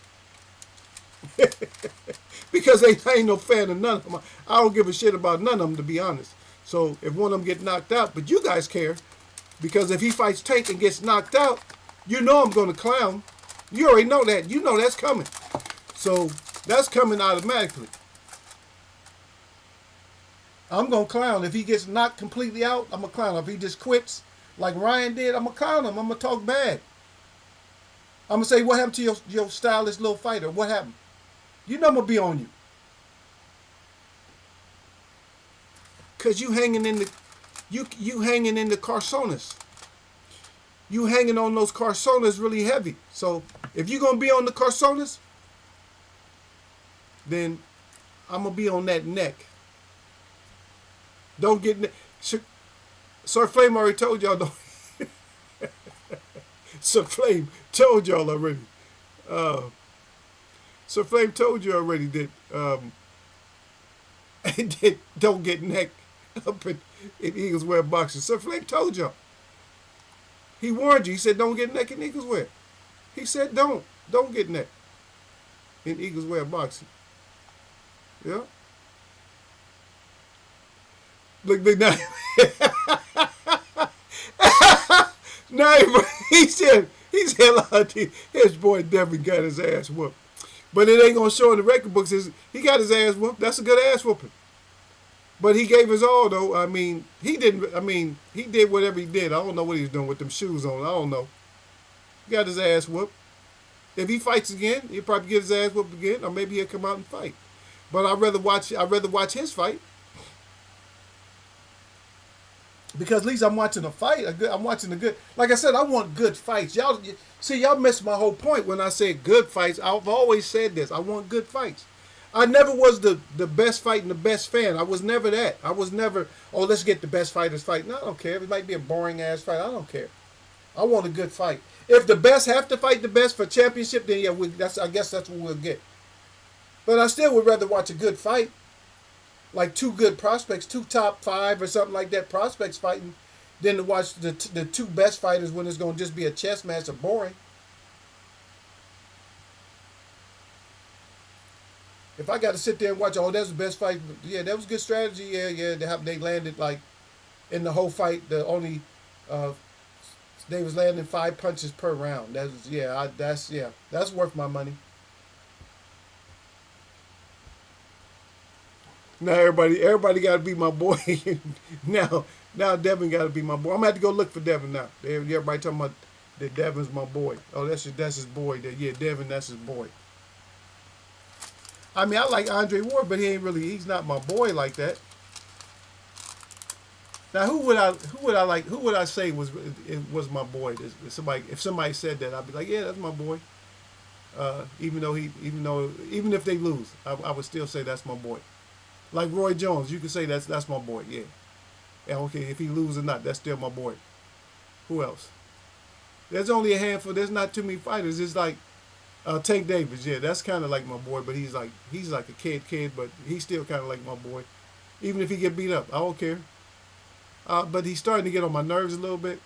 Because I ain't no fan of none of them. I don't give a shit about none of them, to be honest. So if one of them get knocked out, but you guys care. Because if he fights Tank and gets knocked out, I'm going to clown. You already know that. You know that's coming. So that's coming automatically. I'm going to clown. If he gets knocked completely out, I'm going to clown. If he just quits like Ryan did, I'm going to clown him. I'm going to talk bad. I'm going to say, what happened to your stylish little fighter? What happened? I'm going to be on you. Because you hanging in the Carsonas. You hanging on those Carsonas really heavy. So if you're going to be on the Carsonas, then I'm going to be on that neck. Don't get Sir Flame already told y'all. Don't. Sir Flame told y'all already. Uh, Sir Flame told you already that that don't get neck up in Eagles wear boxing. Sir Flame told y'all. He warned you. He said don't get neck in Eagles wear. He said don't get neck in Eagles wear boxing. Yeah. Look now. Now he said his boy Devin got his ass whooped. But it ain't gonna show in the record books. He got his ass whooped. That's a good ass whooping. But he gave his all though. I mean, he didn't. I mean, he did whatever he did. I don't know what he was doing with them shoes on. I don't know. He got his ass whooped. If he fights again, he'll probably get his ass whooped again, or maybe he'll come out and fight. But I'd rather watch his fight. Because at least I'm watching a fight. I'm watching a good. Like I said, I want good fights. Y'all see, y'all missed my whole point when I said good fights. I've always said this. I want good fights. I never was the best fight and the best fan. I was never that. I was never, oh, let's get the best fighters fight. No, I don't care. It might be a boring ass fight. I don't care. I want a good fight. If the best have to fight the best for championship, then yeah, I guess that's what we'll get. But I still would rather watch a good fight. Like two good prospects, two top 5 or something like that prospects fighting, than to watch the two best fighters when it's going to just be a chess match or boring. If I got to sit there and watch, oh, that's the best fight. Yeah, that was good strategy. Yeah. They landed like in the whole fight. They was landing 5 punches per round. That's worth my money. Now everybody got to be my boy. now Devin got to be my boy. I'm gonna have to go look for Devin now. Everybody talking about that Devin's my boy. Oh, that's his boy. Yeah, Devin, that's his boy. I mean, I like Andre Ward, but he's not my boy like that. Now, who would I say was my boy? If somebody said that, I'd be like, yeah, that's my boy. Even if they lose, I would still say that's my boy. Like Roy Jones, you could say that's my boy. Yeah. And okay, if he loses or not, that's still my boy. Who else? There's only a handful. There's not too many fighters. It's like Tank Davis. Yeah, that's kind of like my boy, but he's like a kid, but he's still kind of like my boy. Even if he get beat up, I don't care. But he's starting to get on my nerves a little bit.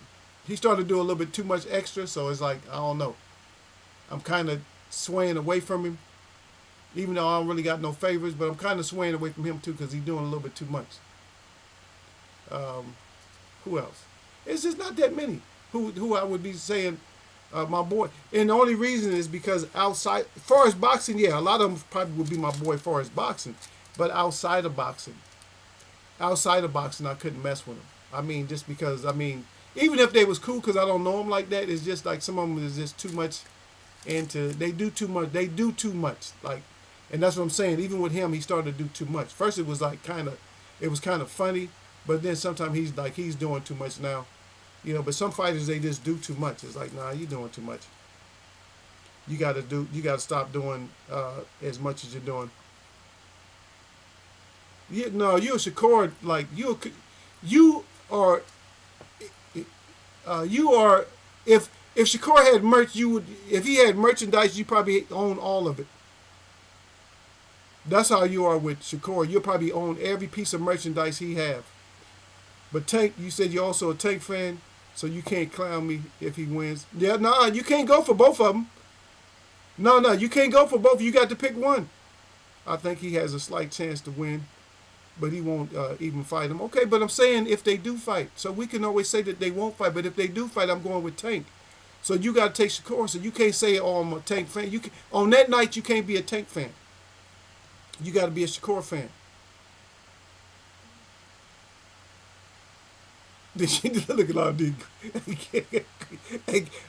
He's starting to do a little bit too much extra, so it's like, I don't know. I'm kind of swaying away from him, even though I don't really got no favors, but I'm kind of swaying away from him too because he's doing a little bit too much. Who else? It's just not that many who I would be saying my boy. And the only reason is because outside, as far as boxing, yeah, a lot of them probably would be my boy as far as boxing, but outside of boxing, I couldn't mess with them. I mean, just because, even if they was cool, because I don't know them like that, it's just like some of them is just too much they do too much. Like, and that's what I'm saying. Even with him, he started to do too much. First, it was kind of funny, but then sometimes he's doing too much now. But some fighters, they just do too much. It's like, nah, you're doing too much. You got to stop doing as much as you're doing. No, you're Shakur. Like you are. If Shakur had merch, if he had merchandise, you probably own all of it. That's how you are with Shakur. You'll probably own every piece of merchandise he have. But Tank, you said you're also a Tank fan, so you can't clown me if he wins. Yeah, nah, you can't go for both of them. No, you can't go for both. You got to pick one. I think he has a slight chance to win, but he won't even fight him. Okay, but I'm saying if they do fight, so we can always say that they won't fight, but if they do fight, I'm going with Tank. So you got to take Shakur. So you can't say, oh, I'm a Tank fan. On that night, you can't be a Tank fan. You got to be a Shakur fan. Look at all these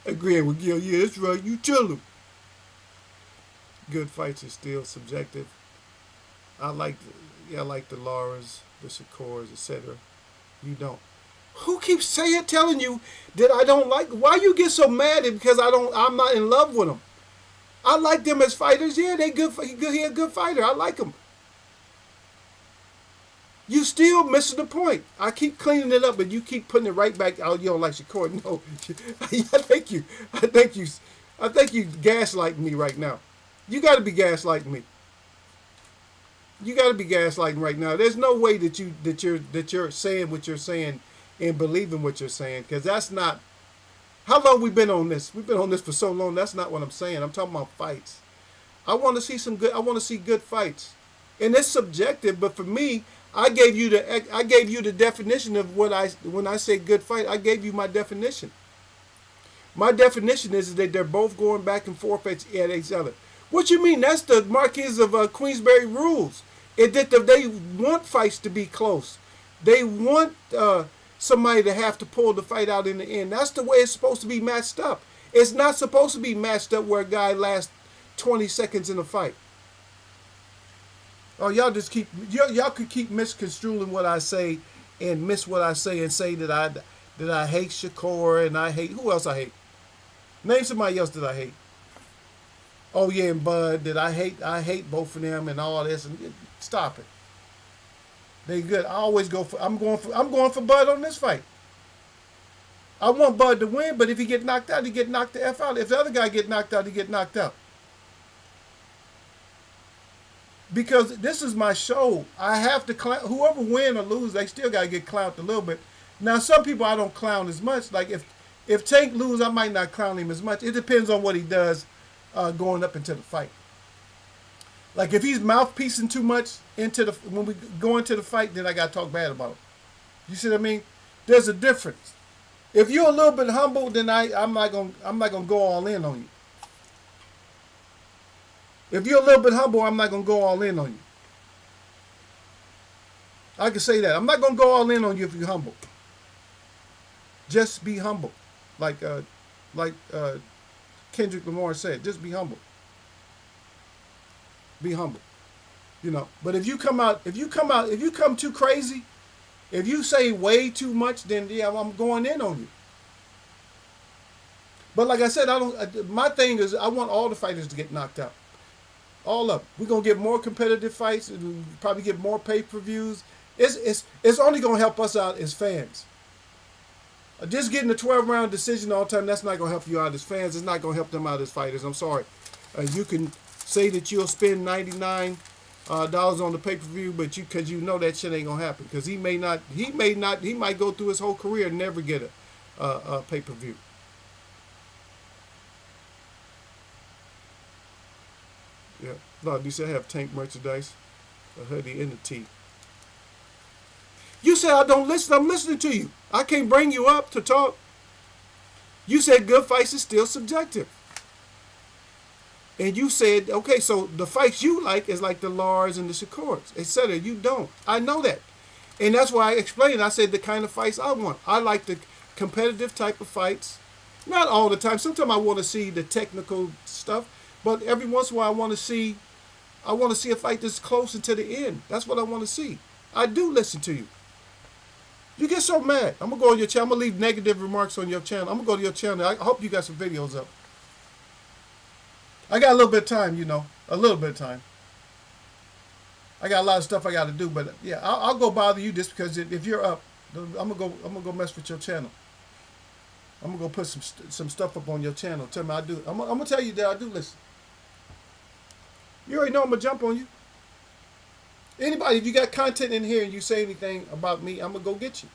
agreeing with Gil. Yeah, that's right. You tell him. Good fights are still subjective. I like the Lauras, the Shakurs, etc. You don't. Who keeps telling you that I don't like? Why you get so mad because I'm not in love with them? I like them as fighters. Yeah, they good. He a good fighter. I like him. You still missing the point. I keep cleaning it up, but you keep putting it right back out. You don't like Shakur. No, I thank you. I thank you. I think you gaslighting me right now. You got to be gaslighting me. You got to be gaslighting right now. There's no way that you're saying what you're saying and believing what you're saying, because that's not. How long we been on this? We've been on this for so long. That's not what I'm saying. I'm talking about fights. I want to see some good. I want to see good fights, and it's subjective. But for me, I gave you the definition of what when I say good fight. I gave you my definition. My definition is that they're both going back and forth at each other. What you mean? That's the Marquis of Queensberry rules. They want fights to be close. They want somebody to have to pull the fight out in the end. That's the way it's supposed to be matched up. It's not supposed to be matched up where a guy lasts 20 seconds in a fight. Oh, y'all could keep misconstruing what I say and miss what I say and say that I hate Shakur and I hate who else I hate. Name somebody else that I hate. Oh yeah, and Bud that I hate both of them and all this, and stop it. They good. I always go for I'm going for Bud on this fight. I want Bud to win, but if he get knocked out, he get knocked the F out. If the other guy get knocked out, he get knocked out. Because this is my show. I have to clown whoever win or lose, they still gotta get clowned a little bit. Now some people I don't clown as much. Like if Tank lose, I might not clown him as much. It depends on what he does going up into the fight. Like if he's mouthpiecing too much when we go into the fight, then I gotta talk bad about him. You see what I mean? There's a difference. If you're a little bit humble, then I'm not gonna go all in on you. If you're a little bit humble, I'm not gonna go all in on you. I can say that. I'm not gonna go all in on you if you're humble. Just be humble, like Kendrick Lamar said. Just be humble. Be humble. But if you come too crazy, if you say way too much, then yeah, I'm going in on you. But like I said, my thing is I want all the fighters to get knocked out. All of them. We're gonna get more competitive fights and probably get more pay-per-views. It's only gonna help us out as fans. Just getting a 12-round decision all the time, that's not gonna help you out as fans. It's not gonna help them out as fighters. I'm sorry. You can say that you'll spend $99 on the pay-per-view, but because you know that shit ain't gonna happen. Because he might go through his whole career and never get a pay-per-view. Yeah. No, you said I have Tank merchandise, a hoodie, and a tee. You said I don't listen. I'm listening to you. I can't bring you up to talk. You said good fights is still subjective. And you said, okay, so the fights you like is like the Lars and the Shakurs, etc. You don't. I know that. And that's why I explained. I said the kind of fights I want. I like the competitive type of fights. Not all the time. Sometimes I want to see the technical stuff. But every once in a while, I want to see a fight that's close into the end. That's what I want to see. I do listen to you. You get so mad. I'm gonna go on your channel. I'm gonna leave negative remarks on your channel. I'm gonna go to your channel. I hope you got some videos up. I got a little bit of time, a little bit of time. I got a lot of stuff I got to do, but yeah, I'll go bother you just because if you're up, I'm gonna go mess with your channel. I'm gonna go put some stuff up on your channel. Tell me I do. I'm gonna tell you that I do listen. You already know I'm gonna jump on you. Anybody, if you got content in here and you say anything about me, I'm gonna go get you.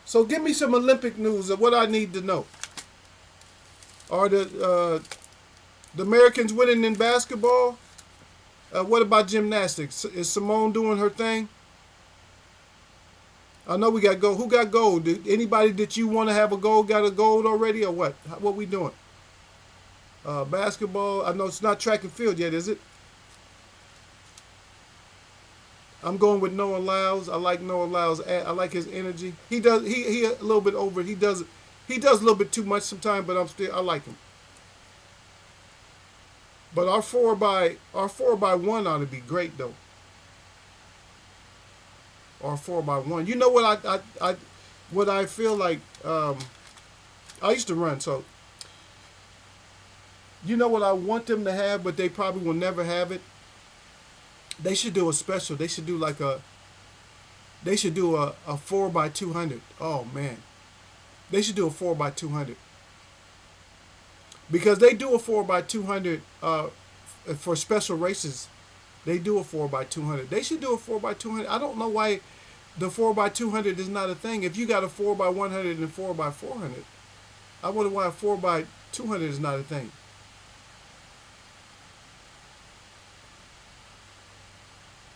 So give me some Olympic news of what I need to know. Are the Americans winning in basketball? What about gymnastics? Is Simone doing her thing? I know we got gold. Who got gold? Anybody that you want to have a gold got a gold already, or what? What we doing? Basketball. I know it's not track and field yet, is it? I'm going with Noah Lyles. I like Noah Lyles. I like his energy. He a little bit over it. He does a little bit too much sometimes, but I like him. But our 4x1 ought to be great though. Or 4x1. You know what I feel like. I used to run, so You know what I want them to have, but they probably will never have it. They should do a special. They should do like a. They should do a 4x200. Oh man, they should do a 4x200 because they do a 4x200 for special races. They do a 4x200. They should do a 4x200. I don't know why the 4x200 is not a thing. If you got a 4x100 and 4x400, I wonder why a 4x200 is not a thing.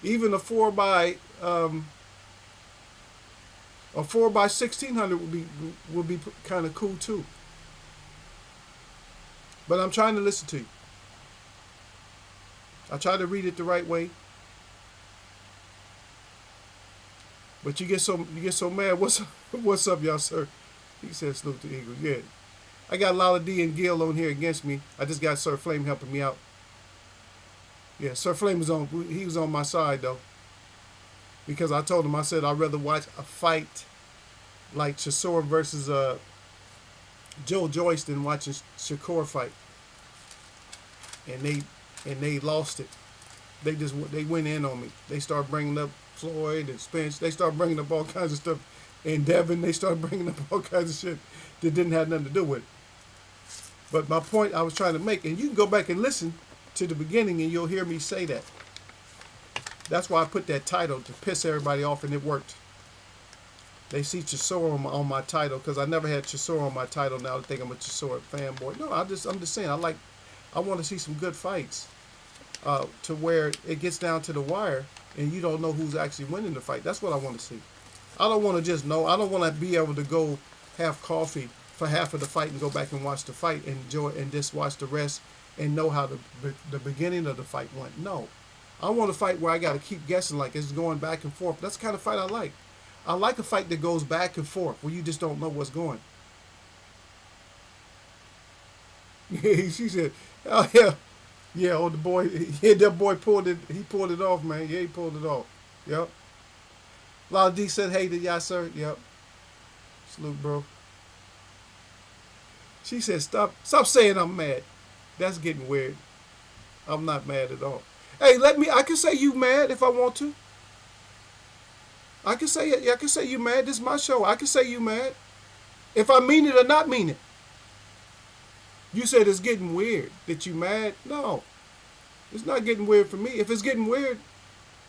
Even a 4x1600 would be kind of cool too. But I'm trying to listen to you. I try to read it the right way. But you get so mad. What's up, y'all, sir? He said salute to Eagles. Yeah. I got Lala D and Gil on here against me. I just got Sir Flame helping me out. Yeah, Sir Flame he was on my side though. Because I told him, I said I'd rather watch a fight like Chisora versus Joe Joyce than watching Shakur fight. And they lost it. They went in on me. They started bringing up Floyd and Spence. They started bringing up all kinds of stuff. And Devin, they started bringing up all kinds of shit that didn't have nothing to do with it. But my point I was trying to make, and you can go back and listen to the beginning and you'll hear me say that. That's why I put that title to piss everybody off, and it worked. They see Chisora on my title because I never had Chisora on my title. Now they think I'm a Chisora fanboy. No, I'm just saying I want to see some good fights to where it gets down to the wire and you don't know who's actually winning the fight. That's what I want to see. I don't want to just know. I don't want to be able to go have coffee for half of the fight and go back and watch the fight and enjoy and just watch the rest and know how the beginning of the fight went. No. I want a fight where I got to keep guessing like it's going back and forth. That's the kind of fight I like. I like a fight that goes back and forth where you just don't know what's going. She said, "Oh yeah, yeah." Oh, the boy, yeah, that boy pulled it. He pulled it off, man. Yeah, he pulled it off. Yep. Lala D said, "Hey, did y'all, sir?" Yep. Salute, bro. She said, "Stop saying I'm mad. That's getting weird. I'm not mad at all." Hey, I can say you mad if I want to. I can say it. Yeah, I can say you mad. This is my show. I can say you mad. If I mean it or not mean it. You said it's getting weird that you mad. No. It's not getting weird for me. If it's getting weird,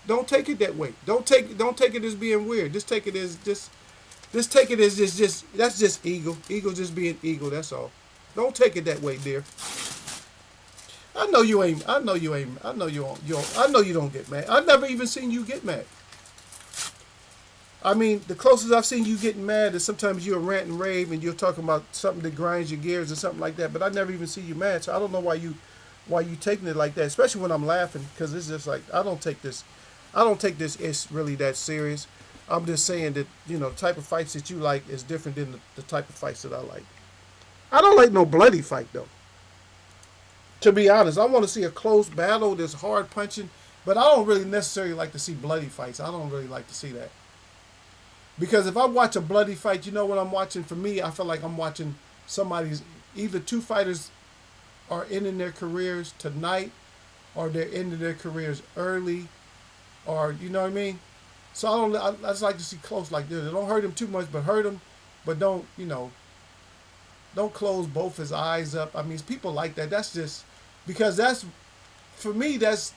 don't take it that way. Don't take it as being weird. Just take it as just take it as just that's just ego. Ego just being ego, that's all. Don't take it that way, dear. I know you ain't. I know you ain't. I know you don't. I know you don't get mad. I've never even seen you get mad. I mean, the closest I've seen you getting mad is sometimes you'll rant and rave and you're talking about something that grinds your gears or something like that. But I never even see you mad, so I don't know why you taking it like that. Especially when I'm laughing, because it's just like I don't take this it's really that serious. I'm just saying that type of fights that you like is different than the type of fights that I like. I don't like no bloody fight though. To be honest, I want to see a close battle that's hard punching, but I don't really necessarily like to see bloody fights. I don't really like to see that. Because if I watch a bloody fight, you know what I'm watching? For me, I feel like I'm watching somebody's, either two fighters are ending their careers tonight or they're ending their careers early, or you know what I mean? So I just like to see close like this. Don't hurt him too much, but hurt him, but don't close both his eyes up. I mean, people like that. That's just because that's, for me, that's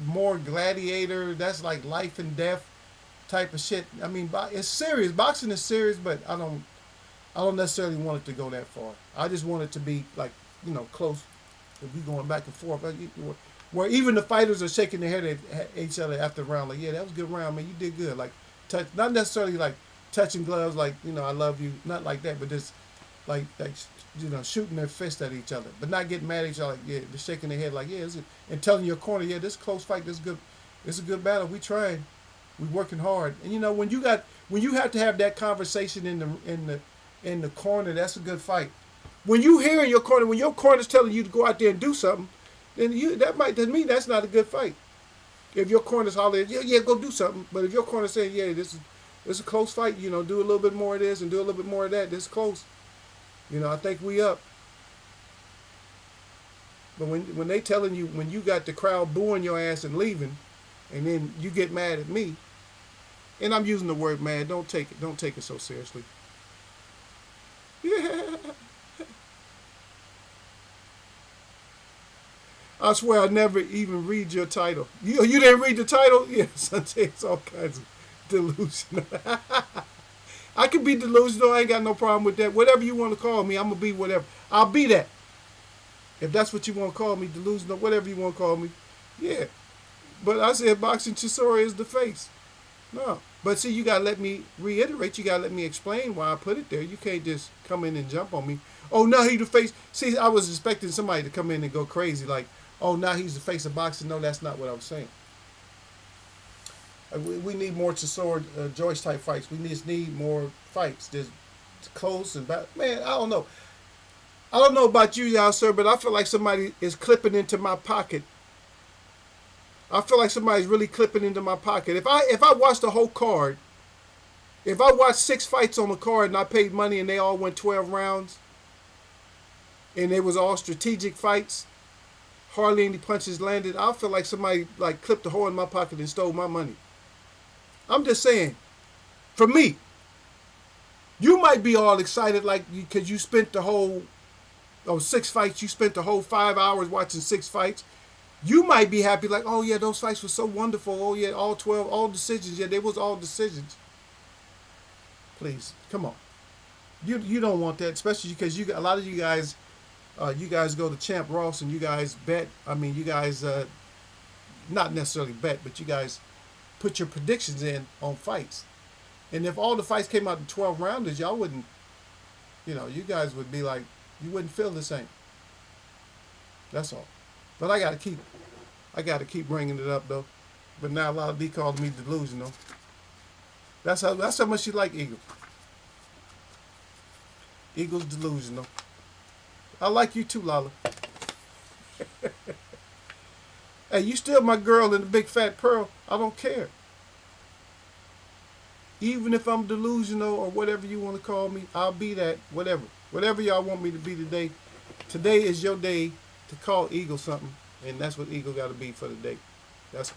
more gladiator. That's like life and death type of shit. I mean, it's serious. Boxing is serious, but I don't necessarily want it to go that far. I just want it to be like, close. If we going back and forth, where even the fighters are shaking their head at each other after the round, like, yeah, that was a good round, man. You did good. Like, not necessarily like touching gloves, like, I love you, not like that, but just like shooting their fist at each other, but not getting mad at each other. Like, yeah, just shaking their head, like, yeah, and telling your corner, yeah, this close fight, this good, it's a good battle. We trying, we working hard, and when you have to have that conversation in the corner, that's a good fight. When you hear in your corner, when your corner's telling you to go out there and do something, then to me that's not a good fight. If your corner's hollering, yeah, go do something, but if your corner's saying, yeah, this is a close fight, do a little bit more of this and do a little bit more of that, this is close. I think we up. But when they telling you, when you got the crowd booing your ass and leaving, and then you get mad at me, and I'm using the word mad. Don't take it so seriously. Yeah. I swear I never even read your title. You didn't read the title? Yes, it's all kinds of delusional. I can be delusional. I ain't got no problem with that. Whatever you want to call me, I'm going to be whatever. I'll be that. If that's what you want to call me, delusional, whatever you want to call me. Yeah. But I said boxing Chisora is the face. No. But see, you got to let me reiterate. You got to let me explain why I put it there. You can't just come in and jump on me. Oh, now he the face. See, I was expecting somebody to come in and go crazy like, oh, now he's the face of boxing. No, that's not what I was saying. We need more Chisora Joyce type fights. We just need more fights. There's close and back. Man, I don't know. I don't know about you, y'all, sir, but I feel like somebody is clipping into my pocket. I feel like somebody's really clipping into my pocket. If I watched the whole card, if I watched 6 fights on the card and I paid money and they all went 12 rounds, and they was all strategic fights, hardly any punches landed, I feel like somebody like clipped a hole in my pocket and stole my money. I'm just saying, for me, you might be all excited like because you spent the whole 6 fights, you spent the whole 5 hours watching 6 fights. You might be happy like, oh yeah, those fights were so wonderful. Oh yeah, all 12, all decisions. Yeah, they was all decisions. Please, come on. You don't want that, especially because a lot of you guys go to Champ Ross and you guys bet. I mean, you guys not necessarily bet, but you guys put your predictions in on fights. And if all the fights came out in 12 rounders, y'all wouldn't, you guys would be like, you wouldn't feel the same. That's all. But I gotta keep bringing it up though. But now a lot of D calling me delusional. That's how much you like Eagle. Eagle's delusional. I like you too, Lala. Hey, you still my girl in the big fat pearl. I don't care. Even if I'm delusional or whatever you want to call me, I'll be that. Whatever. Whatever y'all want me to be today. Today is your day to call Eagle something. And that's what Eagle got to be for the day. That's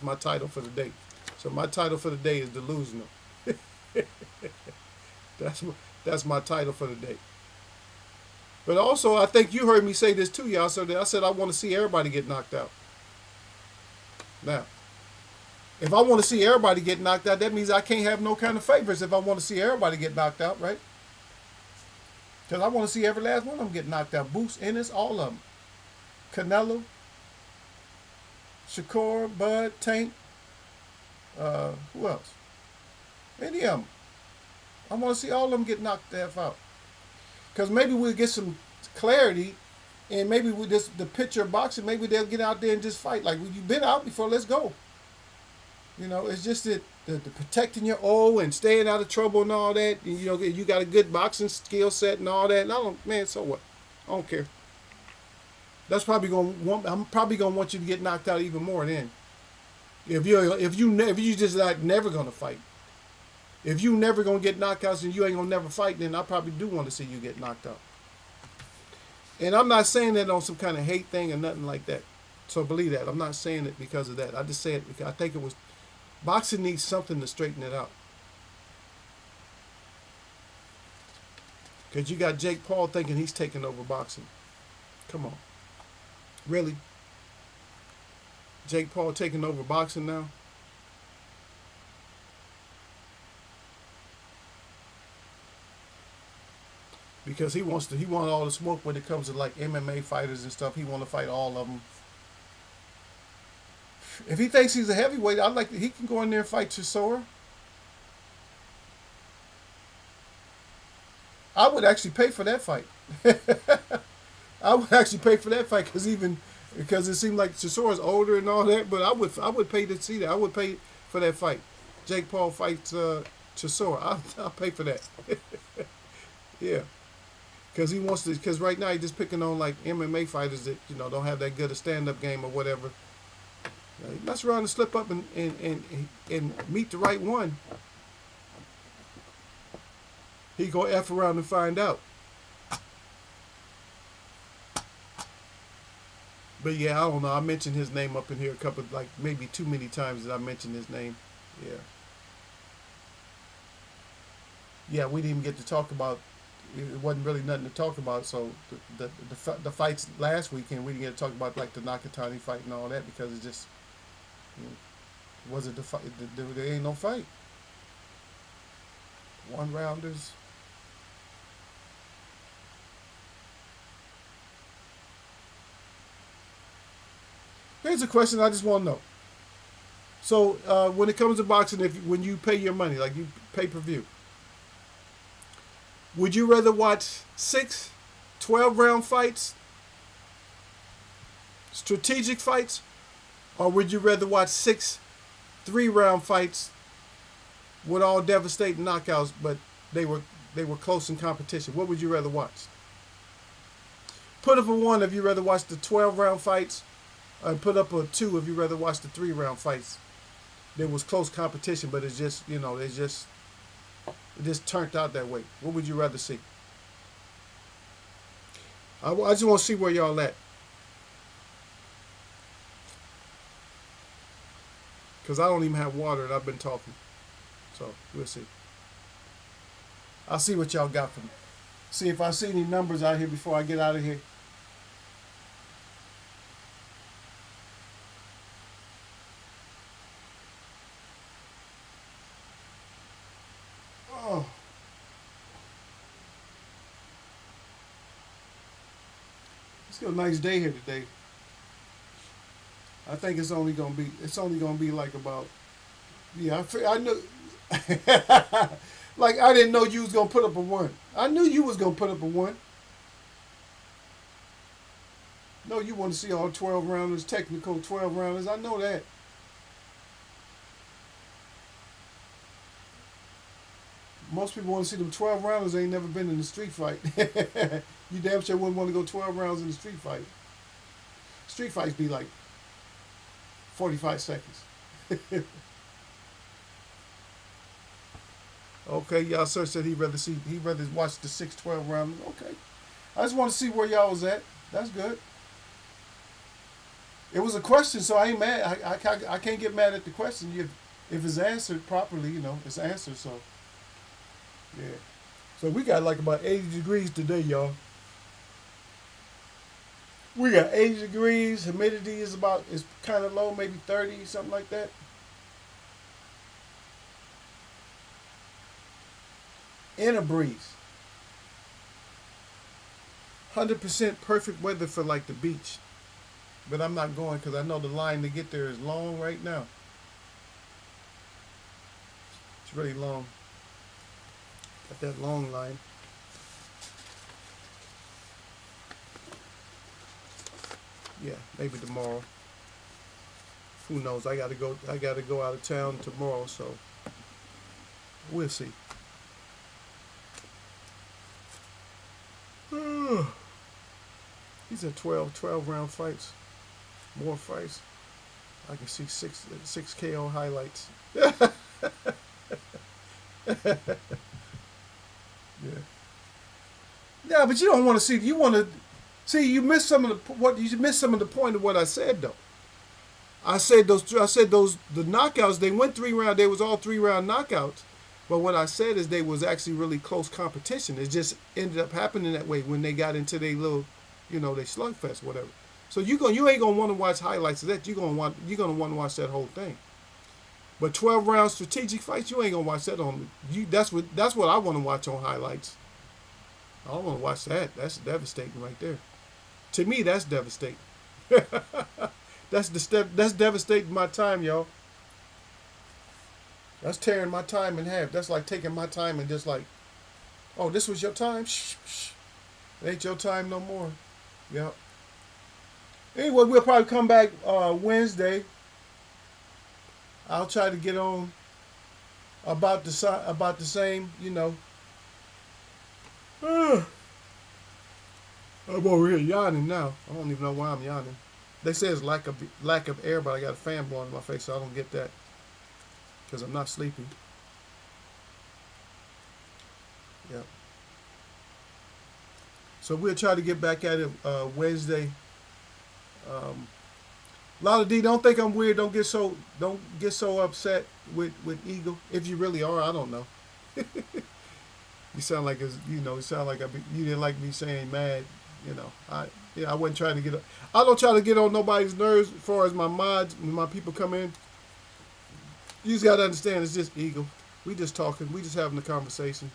my title for the day. So my title for the day is delusional. That's my title for the day. But also, I think you heard me say this too, y'all. So I said I want to see everybody get knocked out. Now, if I want to see everybody get knocked out, that means I can't have no kind of favorites if I want to see everybody get knocked out, right? Because I want to see every last one of them get knocked out. Boots, Ennis, all of them. Canelo, Shakur, Bud, Tank, who else? Any of them. I want to see all of them get knocked the F out. Because maybe we'll get some clarity, and maybe with the picture of boxing, maybe they'll get out there and just fight. Like, well, you've been out before, let's go. It's just that the protecting your O and staying out of trouble and all that. And, you got a good boxing skill set and all that. And so what? I don't care. I'm probably gonna want you to get knocked out even more then. If you just like never gonna fight. If you never gonna get knocked out and you ain't gonna never fight, then I probably do want to see you get knocked out. And I'm not saying that on some kind of hate thing or nothing like that. So believe that. I'm not saying it because of that. I just say it because I think boxing needs something to straighten it out. Because you got Jake Paul thinking he's taking over boxing. Come on. Really? Jake Paul taking over boxing now? Because he want all the smoke when it comes to like MMA fighters and stuff. He want to fight all of them. If he thinks he's a heavyweight, he can go in there and fight Chisora. I would actually pay for that fight. I would actually pay for that fight because it seemed like Chisora's older and all that. But I would pay to see that. I would pay for that fight. Jake Paul fights Chisora. I'll pay for that. Yeah, because he wants to. Because right now he's just picking on like MMA fighters that don't have that good a stand-up game or whatever. He mess around and slip up and meet the right one. He go F around and find out. But yeah, I don't know. I mentioned his name up in here a couple, like maybe too many times that I mentioned his name. Yeah, yeah. We didn't even get to talk about. It wasn't really nothing to talk about. So the fights last weekend, we didn't get to talk about like the Nakatani fight and all that because it just you know, wasn't the fight. There ain't no fight. One rounders. Here's a question I just want to know. So when it comes to boxing, if when you pay your money, like you pay per view, would you rather watch 12 round fights, strategic fights, or would you rather watch 3 round fights with all devastating knockouts, but they were they were close in competition? What would you rather watch? Put up a 1 if you rather watch the 12 round fights, and put up a 2 if you rather watch the 3 round fights. There was close competition, but it's just it just turned out that way. What would you rather see? I just want to see where y'all at, because I don't even have water and I've been talking. So we'll see. I'll see what y'all got for me. See if I see any numbers out here before I get out of here. Oh, it's got a nice day here today. I think it's only gonna be like about, yeah. I knew like I didn't know you was gonna put up a 1. I knew you was gonna put up a 1. No, you want to see all 12 rounders, technical 12 rounders. I know that. Most people want to see them 12 rounders. Ain't never been in a street fight. You damn sure wouldn't want to go 12 rounds in a street fight. Street fights be like 45 seconds. Okay, y'all sir said he'd rather watch the 12 rounders. Okay, I just want to see where y'all was at. That's good. It was a question, so I ain't mad. I can't get mad at the question if it's answered properly. It's answered. So yeah. So we got like about 80 degrees today, y'all. We got 80 degrees. Humidity is kind of low, maybe 30, something like that. In a breeze. 100% perfect weather for like the beach. But I'm not going because I know the line to get there is long right now. It's really long. Got that long line. Yeah, maybe tomorrow. Who knows? I gotta go. I gotta go out of town tomorrow, so we'll see. These are 12 round fights. More fights. I can see six KO highlights. Yeah. Yeah, but you don't want to see. You want to see. You missed some of the what. You missed some of the point of what I said though. I said those. The knockouts. They went 3 round. They was all 3 round knockouts. But what I said is they was actually really close competition. It just ended up happening that way when they got into their little, they slugfest, whatever. So you ain't gonna want to watch highlights of that. You're gonna want to watch that whole thing. But 12 round strategic fights, you ain't gonna watch that on you. That's what I want to watch on highlights. I don't want to watch that. That's devastating right there. To me, that's devastating. That's devastating my time, y'all. That's tearing my time in half. That's like taking my time and just like, oh, this was your time? Shh, shh. It ain't your time no more. Yep. Anyway, we'll probably come back Wednesday. I'll try to get on about the same, I'm over here yawning now. I don't even know why I'm yawning. They say it's lack of air, but I got a fan blowing in my face, so I don't get that because I'm not sleepy. Yeah. So we'll try to get back at it Wednesday. A lot of D. Don't think I'm weird. Don't get so upset with Eagle. If you really are, I don't know. You sound like you sound like you didn't like me saying mad. I wasn't trying to get. I don't try to get on nobody's nerves as far as my mods when my people come in. You just gotta understand, it's just Eagle. We just talking. We just having a conversation.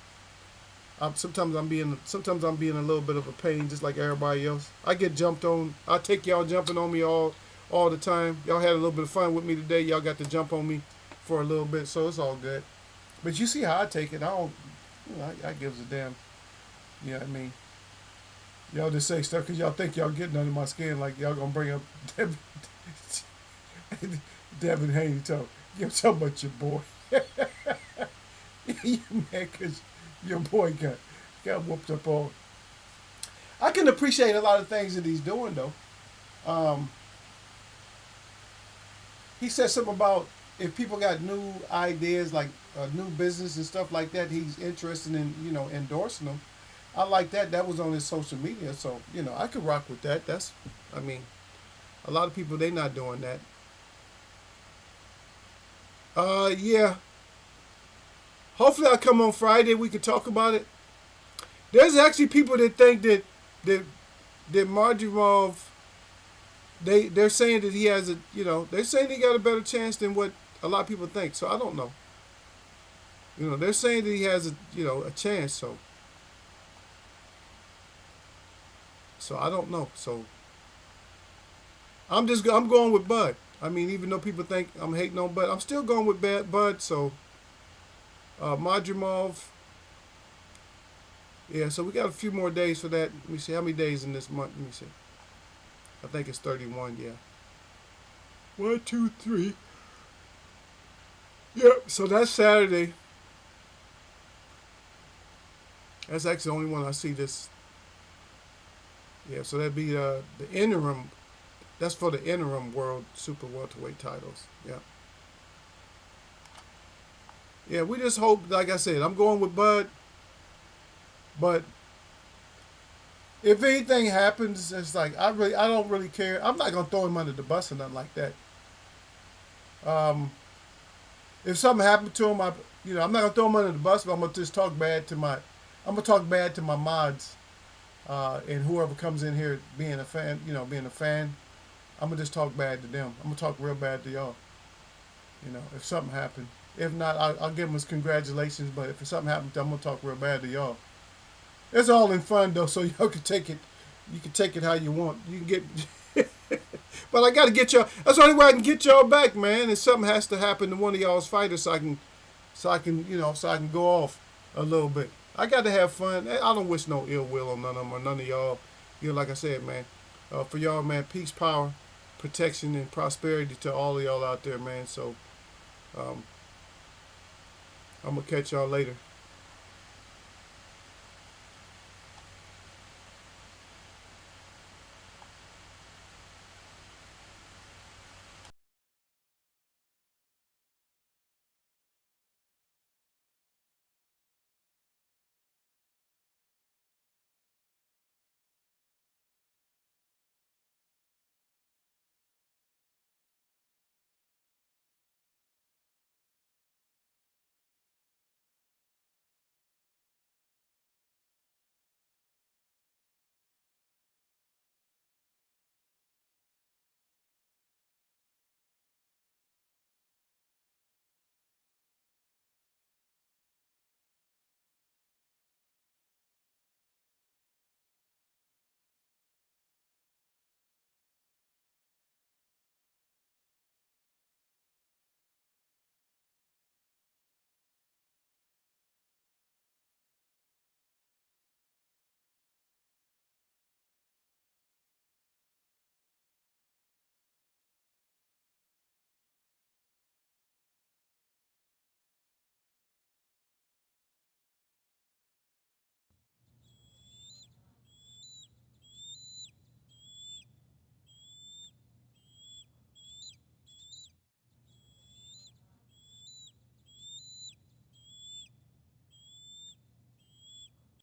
Sometimes I'm being a little bit of a pain, just like everybody else. I get jumped on. I take y'all jumping on me all the time. Y'all had a little bit of fun with me today. Y'all got to jump on me for a little bit, so it's all good. But you see how I take it. I don't. I gives a damn. You know what I mean? Y'all just say stuff because y'all think y'all getting under my skin, like y'all gonna bring up Devin, Devin Haney talk. You talking about your boy? You mad because your boy got whooped up on. I can appreciate a lot of things that he's doing though. Um, he said something about if people got new ideas like new business and stuff like that, he's interested in endorsing them. I like that. That was on his social media, so I could rock with that. I mean, a lot of people they not doing that. Yeah. Hopefully, I'll come on Friday. We can talk about it. There's actually people that think that that Marjorov, they're saying that he has they're saying he got a better chance than what a lot of people think. So I don't know. They're saying that he has a chance. So I don't know. So I'm going with Bud. I mean, even though people think I'm hating on Bud, I'm still going with Bud. So Madrimov, yeah. So we got a few more days for that. Let me see how many days in this month. Let me see. I think it's 31. Yeah. 1, 2, 3. Yep. So that's Saturday. That's actually the only one I see this. Yeah. So that'd be the interim. That's for the interim world super welterweight titles. Yeah. Yeah, we just hope, like I said, I'm going with Bud. But if anything happens, it's like I don't really care. I'm not gonna throw him under the bus or nothing like that. Um, if something happened to him, I'm not gonna throw him under the bus, but I'm gonna just I'm gonna talk bad to my mods, and whoever comes in here being a fan, I'm gonna just talk bad to them. I'm gonna talk real bad to y'all. If something happened. If not, I'll give them his congratulations. But if something happened, I'm gonna talk real bad to y'all. It's all in fun though, so y'all can take it. You can take it how you want. You can get, but I got to get y'all. That's the only way I can get y'all back, man. And something has to happen to one of y'all's fighters, so I can go off a little bit. I got to have fun. I don't wish no ill will on none of them or none of y'all. Like I said, man. For y'all, man, peace, power, protection, and prosperity to all of y'all out there, man. So, I'm gonna catch y'all later.